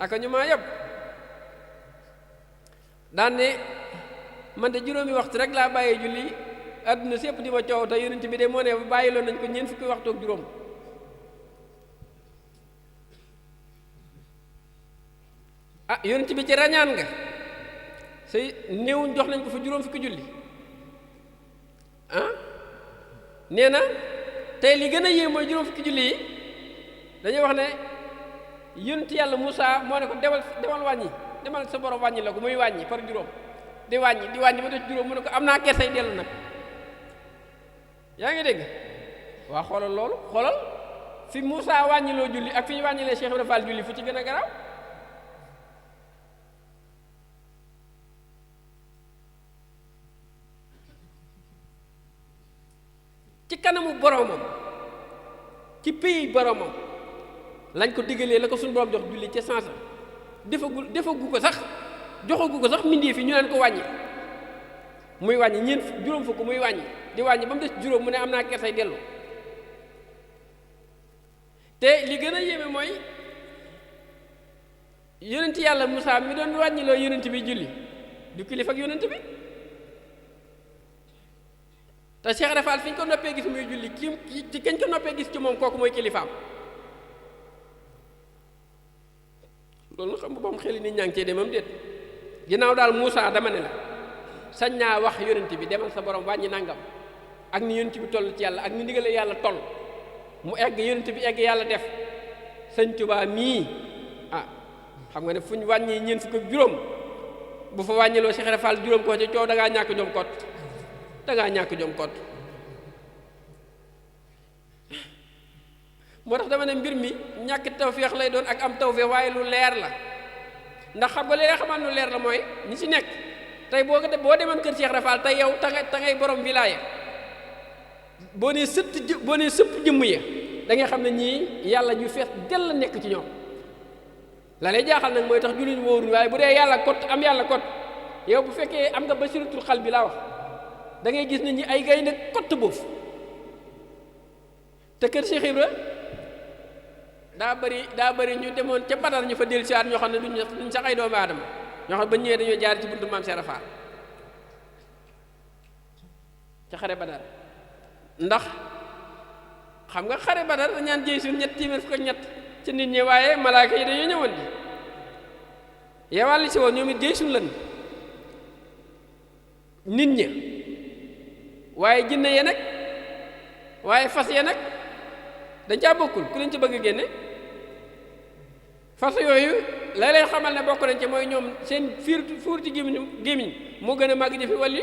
aka ñu maa yeb daan ne man de juróomi waxtu rek laa bàyyee julli adduna sépp di ma coow te yonent bi de moo ne bàyyiloon nañ ko ñeent fukki waxtu ak juróom yonent bi ci rañaan nga say néew jox nañ ko fa juróom fukki julli nee na tey li gën a yéem mooy juróom fukki julli yi dañuy wax ne yonent yàlla Moussa moo ne ko demal wàññi demal sa borom wàññi la ko muy wàññi par juróom di wàññi ba def juróom mu ne ko am naa kersay dellu nag yaa ngi dégg waa xoolal loolu xoolal fi Moussa wàññiloo julli ak fi ñu wàññilee Cheikh Ibrahima Fall julli fu ci gën a garaaw ci kanamu boromam ci pays boromam lañ ko diggalee la ko suñu borom jox julli ca sansa defagu ko sax joxagu ko sax mindee fi ñu naan ko wàññi muy wàññi juróom fukk muy wàññi di wàññi ba mu des juróom mu ne am naa kersay dellu te li gën a yéeme mooy yonent yàlla Musaa mi doon wàññiloo yonent bi julli du kilifa ak yonent bi te Cheikh Rafal fi ñu ko noppee gis muy julli ci kañ ko noppee gis ci moom kooku mooy kilifaam loolu xam nga moom xel nit ñaa ngi cee demam déet ginnaaw daal Moussa dama ne la sañ naa wax yonent bi demal sa borom wàññi nangam ak ni yonent bi toll ci yàlla ak ni ndigale yàlla toll mu egg yonent bi egg yàlla def sëñ Tuubaa mii xam nga ne fu ñu wàññi ñeent fukk ak juróom bu fa wàññiloo Cheikh Rafal juróom ko ci coow da ngaa ñàkk jom kot moo tax dama ne mbir mi ñàkk tawféex lay doon ak am tawféex waaye lu leer la ndax xam nga li nga xamal lu leer la mooy ñi ci nekk tey boo demoon kër Cheikh Rafal tey yow ta ngay borom wilaaya boo nee sëpp jëmm ya da ngay xam ne ñii yàlla ju fees dell nekk ci ñoom la lay jaaxal nag mooy tax jullit wóorul waaye bu dee yàlla kot am yàlla kot yow bu fekkee am nga basiratul xal bi laa wax da ngay gis nit ñi ay gaynde kott boof te kër Cheikh Ibra daa bëri ñu demoon ca Badar ñu fa dellu siwaat ñoo xam ne duñ sax ay doomu aadama ñoo xam ne ba ñëwee dañoo jaar ci buntu maam Cheikh Fall ca xare Badar ndax xam nga xare Badar dañaan jëy suñ ñett téeméer fukk ak ñett ci nit ñi waaye malaaka yi dañoo ñëwoon ji yewàlli si woon ñoom it jëy suñ lan nit ñi waaye jinne ya nag waaye fas ya nag dañ caa bokkul ku leen ci bëgg a génne fas yooyu la leen xamal ne bokk nañ ci mooy ñoom seen fuur ci gémmiñ moo gën a màgg jëfi wàllu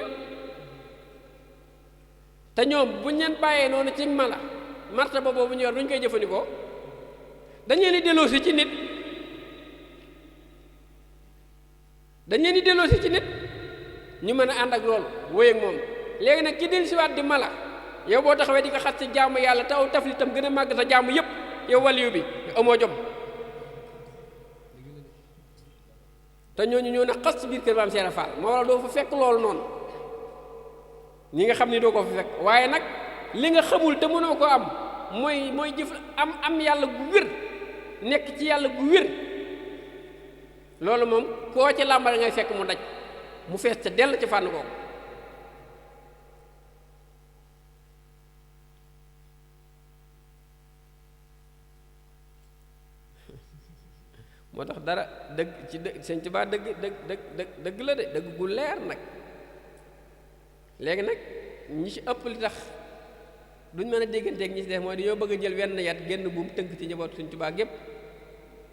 te ñoom buñ leen bàyyee noonu ci mala martaba boobu ñu yor duñ koy jëfandikoo dañ leen di delloosi ci nit ñu mën a ànd ak loolu wóy ak moom léegi nag ki del siwaat di mala yow boo taxawee di ko xas ci jaamu yàlla taw taflitam gën a màgg sa jaamu yépp yow waliyu bi amoo jom te ñooñu ñoo na xas ci biir kër maam Cheikh Fall moo waral doo fa fekk loolu noonu ñi nga xam ni doo ko fa fekk waaye nag li nga xamul te mënoo ko am mooy jëf am yàlla gu wér nekk ci yàlla gu wér loolu moom koo ci làmbare ngay fekk mu daj mu fees ca dell ci fànn kooku moo tax dara dëgg ci dëgg Sëñ Tuubaa dëgg la de dëgg gu leer nag léegi nag ñi ci ëpp li tax duñ mën a dégganteeg ñi ci def mooy dañoo bëgg a jël wenn yat genn buum tënk ci njabootu Sëñ Tuubaa gépp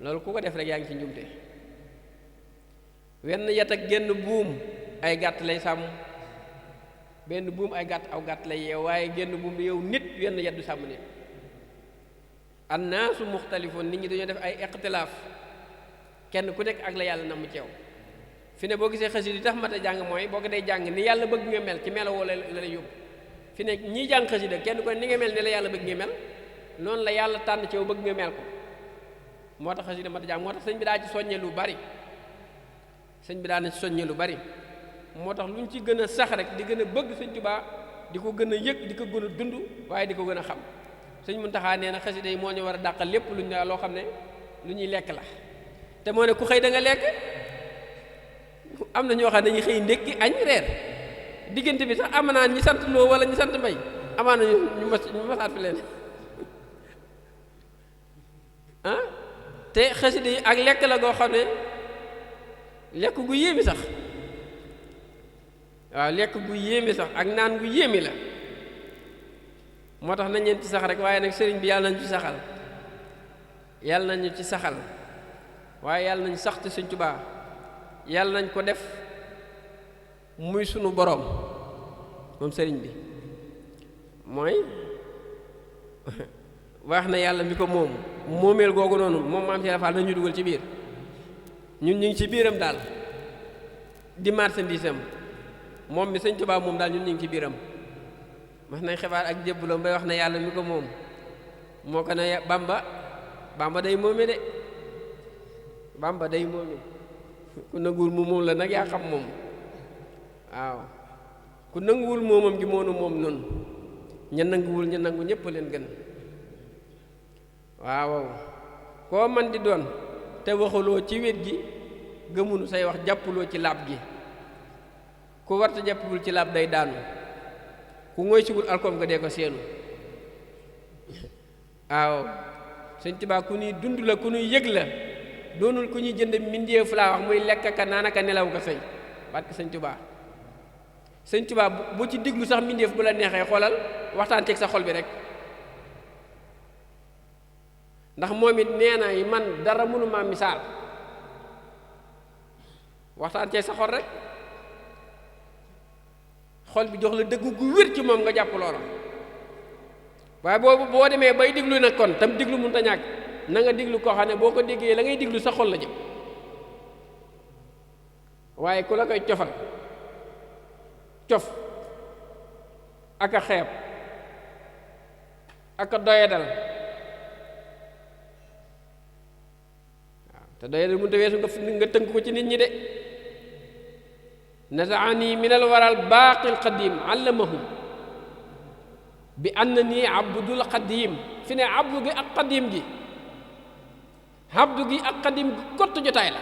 loolu ku ko def rek yaa ngi ci njumte wenn yat ak genn buum ay gàtt lay sàmm benn buum ay gàtt aw gàtt lay yeew waaye genn buum yow nit wenn yat du sàmm nit annaasu muxtalifoon nit ñi dañoo def ay ixtilaaf kenn ku nekk ak la yàlla na mu ceew fi ne boo gisee xasida yi tax mat a jàng mooy boo ko dee jàng ni yàlla bëgg nga mel ci melawoo la lay yóbbu fi ne ñiy jàng xasida kenn ku ne ni nga mel ni la yàlla bëgg nga mel noonu la yàlla tànn ci yow bëgg nga mel ko moo tax xasida mat a jàng moo tax sëñ bi daa ci soññe lu bari sëñ bi daa na ci soññe lu bari moo tax lu ñu ci gën a sax rek di gën a bëgg Sëñ Tuubaa di ko gën a yëg di ko gën a dund waaye di ko gën a xam Sëñ Muntaxaa nee na xasida yi moo ñu war a dàqal lépp luñ ne loo xam ne lu ñuy lekk la te moo ne ku xëy da nga lekk am na ñoo xam ne dañuy xëy ndékki añ reer diggante bi sax amanaan ñi sant loo wala ñi sant mbay amaana ñu masaat fi leen ah te xasida yi ak lekk la goo xam ne lekk gu yéemi sax waaw lekk gu yéemi sax ak naan gu yéemi la moo tax nañ leen ci sax rek waaye nag sëriñ bi yàlla nañu ci saxal yàlla nañu ci saxal waaye yàlla nañu sax ci Sëñ Tuubaa yàlla nañ ko def muy sunu boroom moom sëriñ bi mooy wax na yàlla mi ko moom moomeel googu noonu moom maam Cheikh Fall nañu dugal ci biir ñun ñu ngi ci biiram daal di marchandise am moom mi Sëñ Tuubaa moom daal ñun ñu ngi ci biiram wax nañ xibaar ak jébbulam bay wax na yàlla mi ko moom moo ko ne Bamba day moome de Bamba day moome ku nanguwul mu moom la nag yaa xam moom waaw ku nanguwul moomam gi moonu moom noonu ña nanguwul ña nangu ñépp leen gën waaw koo man di doon te waxuloo ci wet gi gëmunu say wax jàppuloo ci laab gi ku warta jàppul ci laab day daanu ku ngoy sigul alkoom nga dee ko seenu waaw Sëñ Tuubaa ku ñuy dund la ku ñuy yëg la doonul ku ñuy jënd mbindeef laa wax muy lekk ka naan ka nelaw ko sëy parce que Sëñ Tuubaa bu ci diglu sax mbindeef bu la neexee xoolal waxtaan ceeg sa xol bi rek ndax moom it nee na man dara mënuma misaal waxtaan ceeg sa xol rek xol bi jox la dëgg gu wér ci moom nga jàpp loola waaye boo demee bay diglu nag kon tam diglu mënut a ñàkk na nga diglu koo xam ne boo ko déggee la ngay diglu sa xol la jëm waaye ku la koy cofal cof ak a xeeb ak a doyadal waaw te doyadal mënut a weesu nga tënk ko ci nit ñi de nasaani min al waral baaqi al qadim allamahum bi annani abdul qadim fi ne abdu gi ak qadim gi abdu gi ak qadim gi kott jotaay la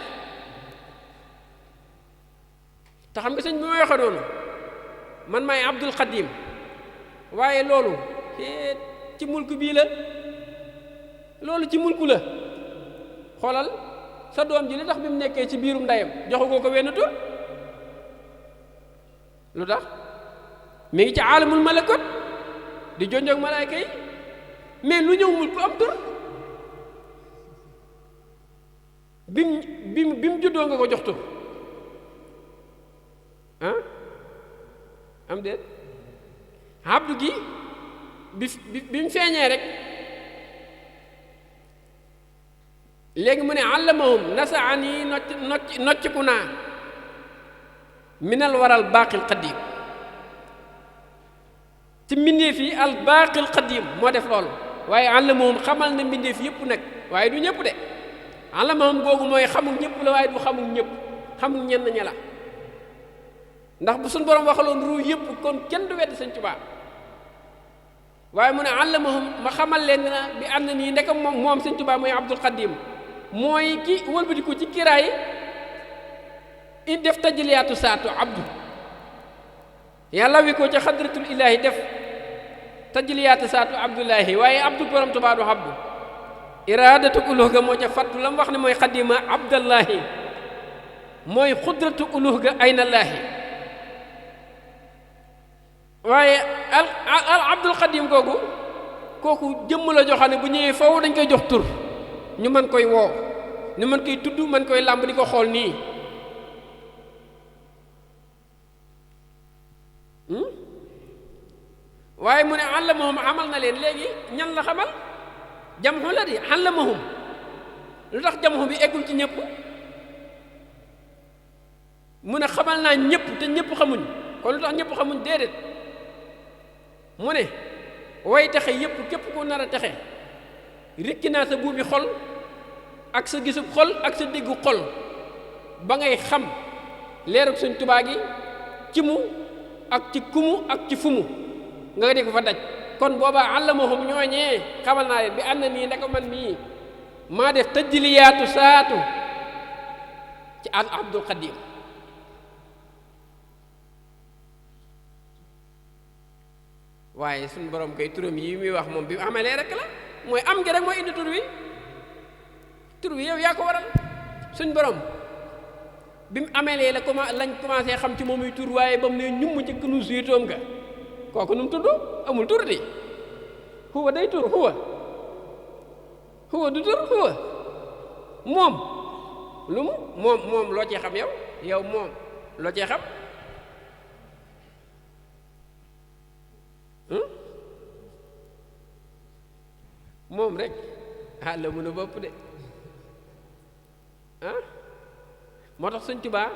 te xam nga sëñ bi may waxe noonu man maay abdul qadim waaye loolu ci mulku bii la loolu ci mulku la xoolal sa doom ji li tax bi mu nekkee ci biirum ndeyam joxu ko wenn tur lu tax mi ngi ci aalamul malakut di jonjoog malaayka yi mais lu ñëw mulku am tur bi mu juddoo nga ko jox tur ah am déet abdu gi bi mu feeñee rek léegi mu ne allamahum nasaani nocciku naa minal waral baaqil qadim ci mbindeef yi al baaqil qadim moo def loolu waaye allamahum xamal na mbindeef yëpp nag waaye du ñëpp de allamahum googu mooy xamul ñëpp la waaye du xamul ñëpp xamul ñenn ña la ndax bu suñ borom waxaloon ruu yëpp kon kenn du weddi Sëñ Tuubaa waaye mu ne allamahum ma xamal leen na bi am na nii ndekam moom Sëñ Tuubaa mooy abdul qadim mooy ki wëlbatiku ci kiraay i def tajliyaatu saatu abdu yàlla wi ko ca xadratul ilaahi def tajliyaatu saatu abdullahi waaye abdu borom Tuubaa du abdu iraadatu uluh ga moo ca fattu la mu wax ne mooy xadima abdallahi mooy xudratu uluh ga aynallaahi waaye al abdul xadim googu kooku jëmm la joo xam ne bu ñëwee foofu dañ koy jox tur ñu mën koy woo ñu mën koy tudd mën koy làmb di ko xool nii waaye mu ne allamahum amal na leen léegi ñan la xamal jamxu la di allamahum lu tax jamxu bi eggul ci ñëpp mu ne xamal naa ñëpp te ñëpp xamuñ kon lu tax ñëpp xamuñ déedéet mu ne way texe yëpp képp ku nar a texe rikki naa sa buubi xol ak sa gisub xol ak sa déggu xol ba ngay xam leerug Sëñ Tuubaa gi ci mu ak ci kumu ak ci fumu nga di ko fa daj kon boobaa allamahum ñooñee xamal naa leen bi ànd na nii ndeka man mii maa def tajliyaatu saatu ci al abdul qadim waaye suñu borom kay turam yi muy wax moom bi amalee rek la mooy am gi rek mooy indi tur wi yow yaa ko waral suñ borom bi mu amelee lañ commencé xam ci moom muy tur waaye ba mu ne ñum ci kënu suytoom nga kooku nu mu tudd amul tur di huwa day tur huwa du tur huwa moom lu mu moom loo cee xam yow moom loo cee xam moom rek la mun a bopp de moo tax Sëñ Tuubaa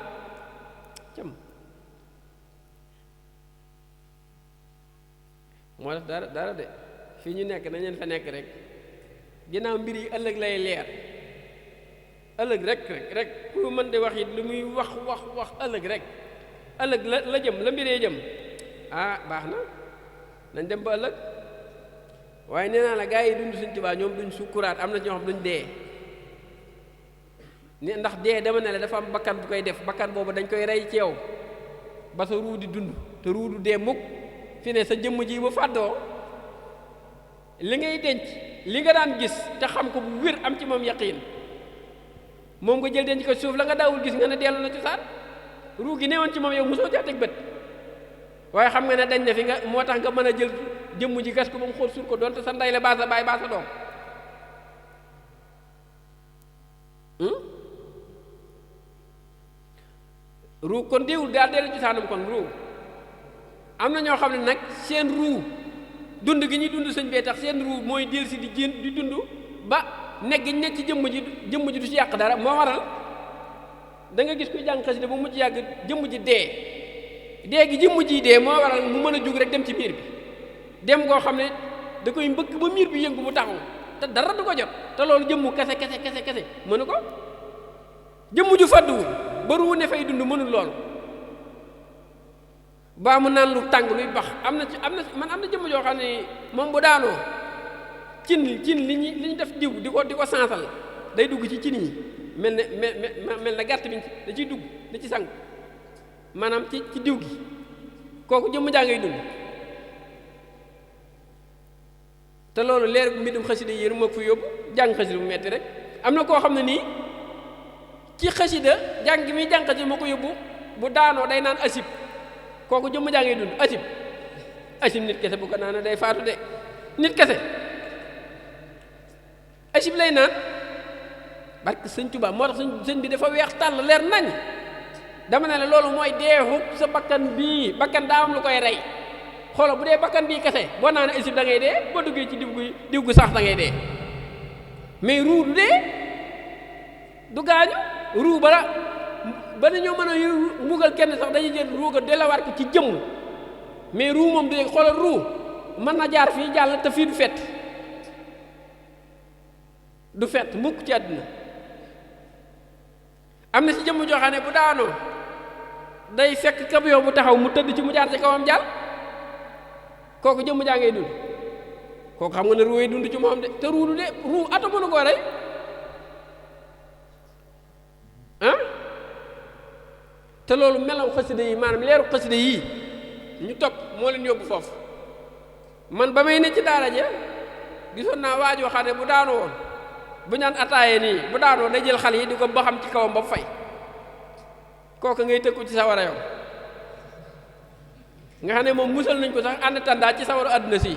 cam moo tax dara de fii ñu nekk nañ leen fa nekk rek ginnaaw mbir yi ëllëg lay leer ëllëg rek ku mën di wax it lu muy wax ëllëg rek ëllëg la jëm la mbiree jëm baax na nañ dem ba ëllëg waaye nee naa la gaa yi dund Sëñ Tuubaa ñoom duñ sukkuraat am na ñoo xam duñ dee ne ndax dee dama ne la dafa am bakkan bu koy def bakkan boobu dañ koy rey ci yow ba sa ruu di dund te ruu du dee mukk fi ne sa jëmm ji bu fàddoo li ngay denc li nga daan gis te xam ko bu wér am ci moom yaqiin moom nga jël denc ko suuf la nga daawul gis nga ne dellu na ci saat ruu gi newoon ci moom yow mosoo caa teg bët waaye xam nga ne dañ ne fi nga moo tax nga mën a jël jëmm ji gas ko ba mu xóot suur ko doonte sa ndey la baa sa baay baa sa doom ruu kon déewul daal dellu ci saanam kon ruu am na ñoo xam ne nag seen ruu dund gi ñuy dund sëñ bee tax seen ruu mooy del si di dund ba nekk gi nekk ci jëmm ji du ci yàq dara moo waral da nga gis kuy jàng xasida ba mujj yàgg jëmm ji dee gi jëmm ji dee moo waral mu mën a jóg rek dem ci miir bi dem goo xam ne da koy mbëkk ba miir bi yëngu mu taxaw te dara du ko jot te loolu jëmmu kese mënu ko jëmm ju fàdduwul ba ruu ne fay dund mënul loolu baa mu naan lu tàng luy bax am na jëmm joo xam ne moom bu daanoo cin li ñu def diw di ko sansal day dugg ci cin yi mel na gàtt bi da ciy dugg da ci sang maanaam ci diw gi kooku jëmm jaa ngay dund te loolu leer mbindum xasida yéen moo ko fi yóbbu jàng xasida bu metti rek am na koo xam ne nii ci xasida jàng gi muy jàng xasida moo ko yóbbu bu daanoo day naan asib kooku jëmm jaa ngay dund asib nit kese bu ko naan day faatu de nit kese asib lay naan barke sëñ Tuubaa moo tax sëñ bi dafa weex tàll leer nañ dama ne la loolu mooy deexu sa bakkan bii bakkan daa am lu koy rey xoolal bu dee bakkan bii kese boo naan asib da ngay dee boo duggee ci diw gu sax da ngay dee mais ruu du dee du gaañu ruu ba nañoo mën a mbugal kenn sax dañuy jël ruu ga delawaat ko ci jëmm mais ruu moom du dee xoolal ruu mën na jaar fii jàll te fii du fett mukk ci àdduna am na ci jëmm joo xam ne bu daanoo day fekk camion bu taxaw mu tëdd ci mu jaar ci kawam jàll kooku jëmm jaa ngay dund kooku xam nga ne ruuy dund ci moom de te ruu du de ruu ata mënu koo rey te loolu melaw xasida yi maanaam leeru xasida yii ñu topp moo leen yóbbu foofu man ba may ne ci daara ja gisoon naa waajoo xam ne bu daanoo woon bu ñaan ataaye nii bu daanoo day jël xale yi di ko ba xam ci kawam ba fay kooku ngay tëkku ci sawara yow nga xam ne moom musal nañ ko sax ànd tàndaa ci sawaru àdduna si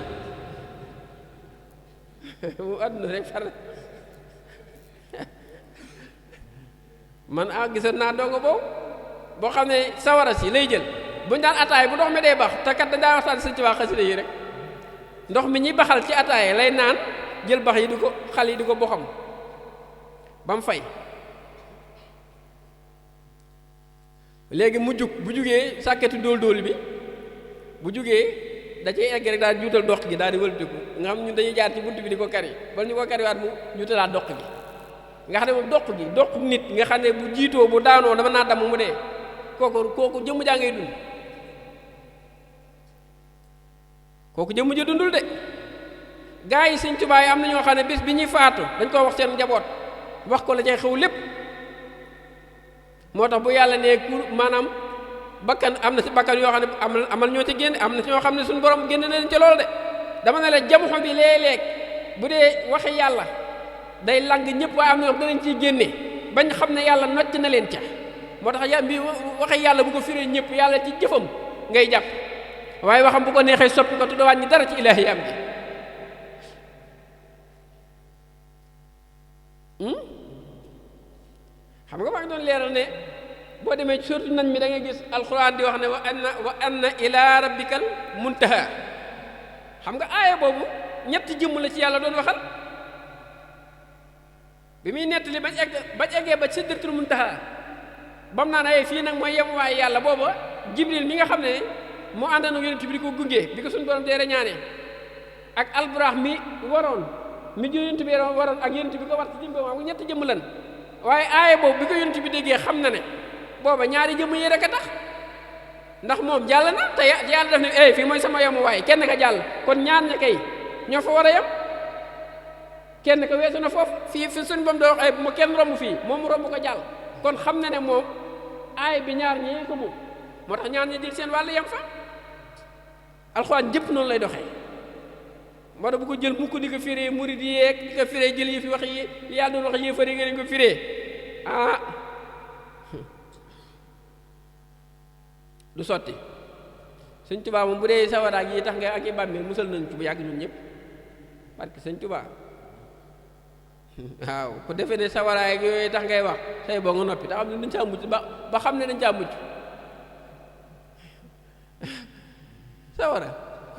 mu àdduna rek far man gisoon naa dongo boo xam ne sawara si lay jël buñ daan ataay bu ndox mi dee bax te kat dañ daa waxtaan sëñ Tuubaa xasida yi rek ndox mi ñuy baxal ci ataaye lay naan jël bax yi di ko xal yi di ko boxam ba mu fay léegi mu jug bu jugee sàkketu dóol bi bu jugee da cay egg rek daal juutal doq gi daal di wëlbatiku nga xam ñun dañuy jaar ci bunt bi di ko kari bala ñu ko kariwaat mu juutalaat doq gi nga xam ne moom doq nit nga xam ne bu jiitoo bu daanoo dama naa damm mu dee kooku jëmm jaa ngay dund kooku jëmm ji dundul de gaa yi Sëñ Tuubaa yi am na ñoo xam ne bis bi ñuy faatu dañ koo wax seen njaboot wax ko la cay xew lépp moo tax bu yàlla nee maanaam bakkan am na si bakkan yoo xam ne amal ñoo ci génn am na si ñoo xam ne suñu borom génn na leen ci loolu de dama ne la jamono bi léeg-léeg bu dee waxe yàlla day lang ñëpp waaye am na ñoo xam danañ ciy génne bañ xam ne yàlla nocc na leen ca moo tax bi waxe yàlla bu ko firee ñëpp yàlla ci jëfam ngay jàpp waaye waxam bu ko neexee soppi ko tudda wàññi dara ci ilaahi am bi xam nga maa ngi doon leeral ne boo demee ci surtout nañ mi da ngay gis alxuraan di wax ne wa anna ila rabbikal muntaha xam nga aaya boobu ñetti jëmm la ci yàlla doon waxal bi muy nettali bañ eggee ba sidratul muntaha bam naa ne fii nag mooy yemuwaay yàlla booba jibril mi nga xam ne moo àndoon ak yonent bi di ko gunge bi ko suñu borom dee reñaane ak alburaax mi waroon mi yonent bi waroon ak yonent bi ko war ci jëm boobu am ñetti jëmm lan waaye aaya boobu bi ko yonent bi déggee xam na ne booba ñaari jëmm yi rek a tax ndax moom jàll na te yàlla def ne fii mooy sama yemuwaay kenn ka jàll kon ñaar ña kay ñoo fa war a yem kenn ka weesu na foofu fii fi suñu bam doo wax bu ma kenn romb fii moom mu romb ko jàll kon xam na ne moom aay bi ñaar ñee ko moom moo tax ñaar ñi jël seen wàll yem fa alxuraan jëpp noonu lay doxee moo tax bu ko jël mukk di ko firee murid yeeg di ko firee jël yi fi wax yi yàlla doon wax yéefar yi nga dañ ko firee du sotti Sëñ Tuubaa moom bu dee sawaraak yi tax nga ak yi bàmmeel musal nañ ci bu yàgg ñun ñëpp parce que Sëñ Tuubaa waaw ku defee ne sawaraak yooyu tax ngay wax say boo nga noppi te xam ne dañ caa mucc ba xam ne dañ caa mucc sawara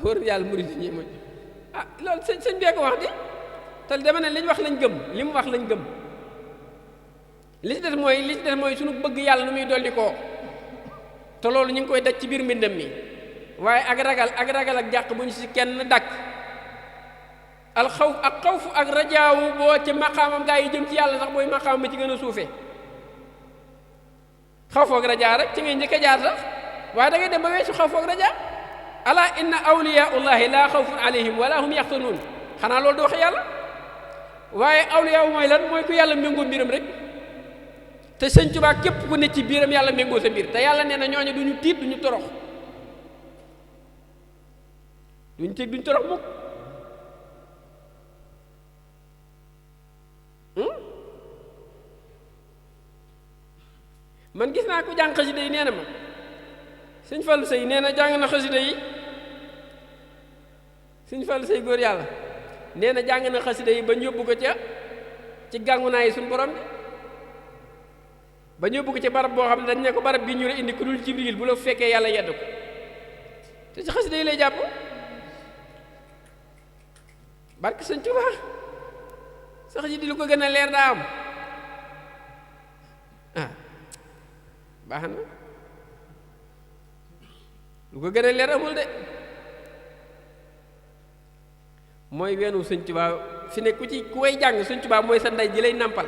wóor yàlla murid yi ñuy mucc loolu sëñ bee ko wax di te dama ne liñ wax lañ gëm li mu wax lañ gëm li ci des mooy suñu bëgg yàlla nu muy dolli koo te loolu ñu ngi koy daj ci biir mbindam mi waaye ak ragal ak jàq bu ñu si kenn dakk xawfu ak rajaawu boo ci maqaamam gaa yi jëm ci yàlla sax booy maqaamam ma ci gën a suufee xawfu ak rajaa rek ci ngay njëkk a jaar sax waaye da ngay dem ba weesu xaw foog raja ala inna awliyaullahi laa xawfun alayhim wala hum yaxtanuun xanaa loolu du wax yàlla waaye awliya mooy lan mooy ku yàlla méngoo mbiram rek te sëñ Tuubaa képp ku ne ci biiram yàlla méngoo sa mbir te yàlla nee na ñooñu duñu tiit duñu torox duñu tiit duñu torox mukk man gis naa ko jàng xasida yi nee na ma sëñ Fallu Sey nee na jàng na xasida yi sëñ Fallu Sey góor yàlla nee na jàng na xasida yi ba ñu yóbbu ko ca ci gàngu naa yi suñu borom bi ba ñu yóbbu ko ci barab boo xam ne dañ ne ko barab bi ñu la indi ku dul Jibril bu la fekkee yàlla yedd ko te ci xasida yi lay jàpp barke sëñ Tuubaa sax ji di lu ko gën a leer daa am baax na lu ko gën a leer amul de mooy weenu sëñ Tuubaa fi ne ku koy jàng sëñ Tuubaa mooy sa ndey ji lay nàmpal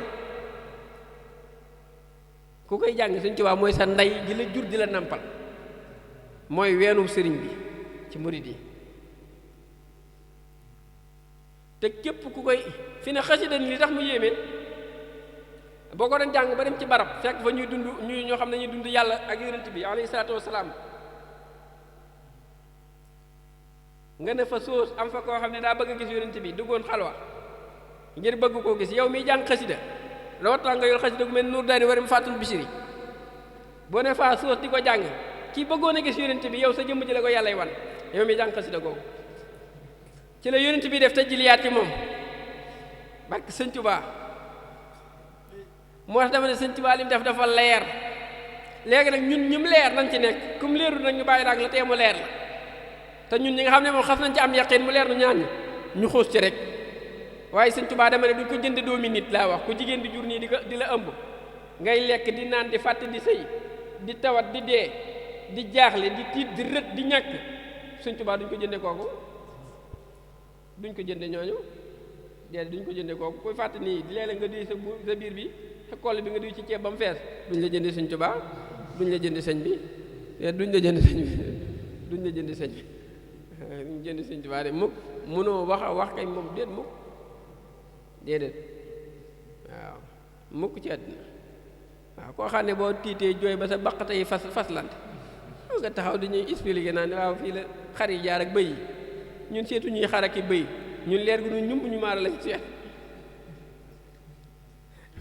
ku koy jàng sëñ Tuubaa mooy sa ndey ji la jur di la nàmpal mooy weenu sëriñ bi ci murid yi te képp ku koy fi ne xasida ni li tax mu yéeme boo ko doon jàng ba dem ci barab fekk fa ñuy dund ñoo xam ne ñuy dund yàlla ak yonent bi alayhi salaatu wasalaam nga ne fa soos am fa koo xam ne daa bëgg a gis yonent bi duggoon xalwa ngir bëgg koo gis yow miy jàng xasida rawatina nga yor xasida gu mel Nuur Daani warim Fatul Bishri boo ne faa soos di ko jàng kii bëggoon a gis yonent bi yow sa jëmm ji la ko yàllay wan yow miy jàng xasida googu ci la yonent bi def tajliyaat ci moom barke sëñ Tuubaa moo tax dama ne sëñ Tuubaa li mu def dafa leer léegi nag ñun ñum leer nañ ci nekk comme leerul nag ñu bàyyi daag la tee mu leer la te ñun ñi nga xam ne moom xas nañ ci am yaqin mu leer nu ñaan ñu xuus ci rek waaye sëñ Tuubaa dama ne duñ ko jënd doomi nit laa wax ku jigéen di jur nii di la ëmb ngay lekk di naan di fàtte di sëy di tawat di dee di jaaxle di tiit di rët di ñàkk sëñ Tuubaa duñ ko jënde kooku duñ ko jënde ñooñu déedéet duñ ko jënde kooku kuy fàtte nii léeg-léeg nga duy sa biir bi sa koll bi nga duy ci ceeb ba mu fees duñ la jënde sëñ Tuubaa duñ la jënd sëñ bi duñ la jënd sëñ bi duñ la jënd sëñ bi duñ jënd sëñ Tuubaa de mukk mënoo wax kay moom déet mukk déedéet waaw mukk ci àddina waaw koo xam ne boo tiitee jooy ba sa baqate yi faslante nga taxaw di ñuy expliquer naan waaw fii la xar yi jaar ak bëy yi ñun seetu ñuy xar ak i bëy ñun leer gu ñu ñumb ñu maara lañ seet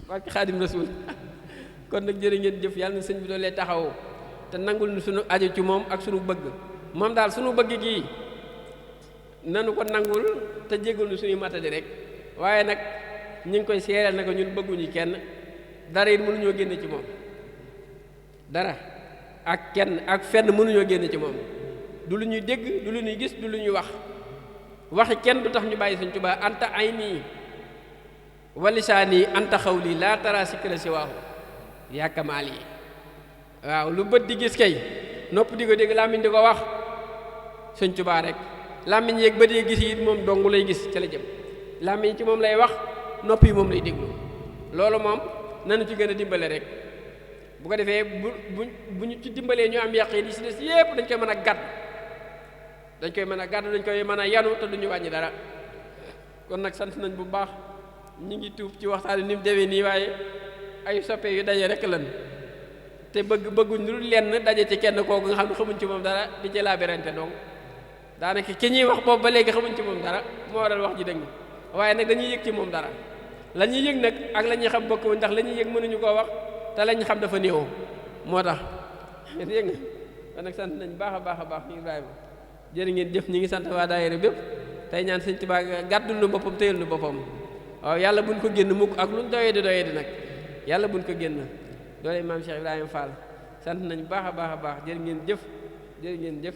barke Xaadim Rasuul kon nag jërë ngeen jëf yàlla na sëñ bi doolee taxawoo te nangul nu suñu aju ci moom ak suñu bëgg moom daal suñu bëgg gii nanu ko nangul te jégal nu suñuy matadi rek waaye nag ñu ngi koy seereel na ko ñun bëgguñu kenn dara it mënuñoo génne ci moom dara ak kenn ak fenn mënuñoo génne ci moom du lu ñuy dégg du lu ñuy gis du lu ñuy waxi kenn du tax ñu bàyyi Sëñ Tuubaa anta ayni wa lisaani anta xawli laa tara sikra si waahu yaa kamaal yi waaw lu bët di gis kay nopp di ko dégg làmmiñ di ko wax Sëñ Tuubaa rek làmmiñ yeeg bët yi gis yi moom dong lay gis ca la jëm làmmiñ ci moom lay wax nopp yi moom lay déglu loolu moom nanu ci gën a dimbale rek bu ko defee bu ñu ci dimbalee ñu am yàqin yi si des yépp dañ koy mën a gàdd dañ koy mën a yanu te duñu wàññi dara kon nag sant nañ bu baax ñu ngi tuub ci waxtaan ni mu demee nii waaye ay soppe yu daje rek lan te bëgguñ lu lenn daje ci kenn kooku nga xam ne xamuñ ci moom dara di ci laabirante donc daanaka ki ñuy wax boobu ba léegi xamuñ ci moom dara moo waral wax ji dëgg waaye nag dañuy yëg ci moom dara la ñuy yëg nag ak la ñuy xam bokkuñ ndax la ñuy yëg mënuñu koo wax te la ñu xam dafa néew moo tax yëg nga kon nag sant nañ baax a baax ñu Ibrahima jërë ngeen jëf ñi ngi sant waa daayira bépp tey ñaan Sëñ Tuubaa gàddul nu boppam téyel nu boppam waaw yàlla buñ ko génn mukk ak luñ doyee di nag yàlla buñ ko génn doole maam Cheikh Ibrahima Fall sant nañ baax a baax jërë ngeen jëf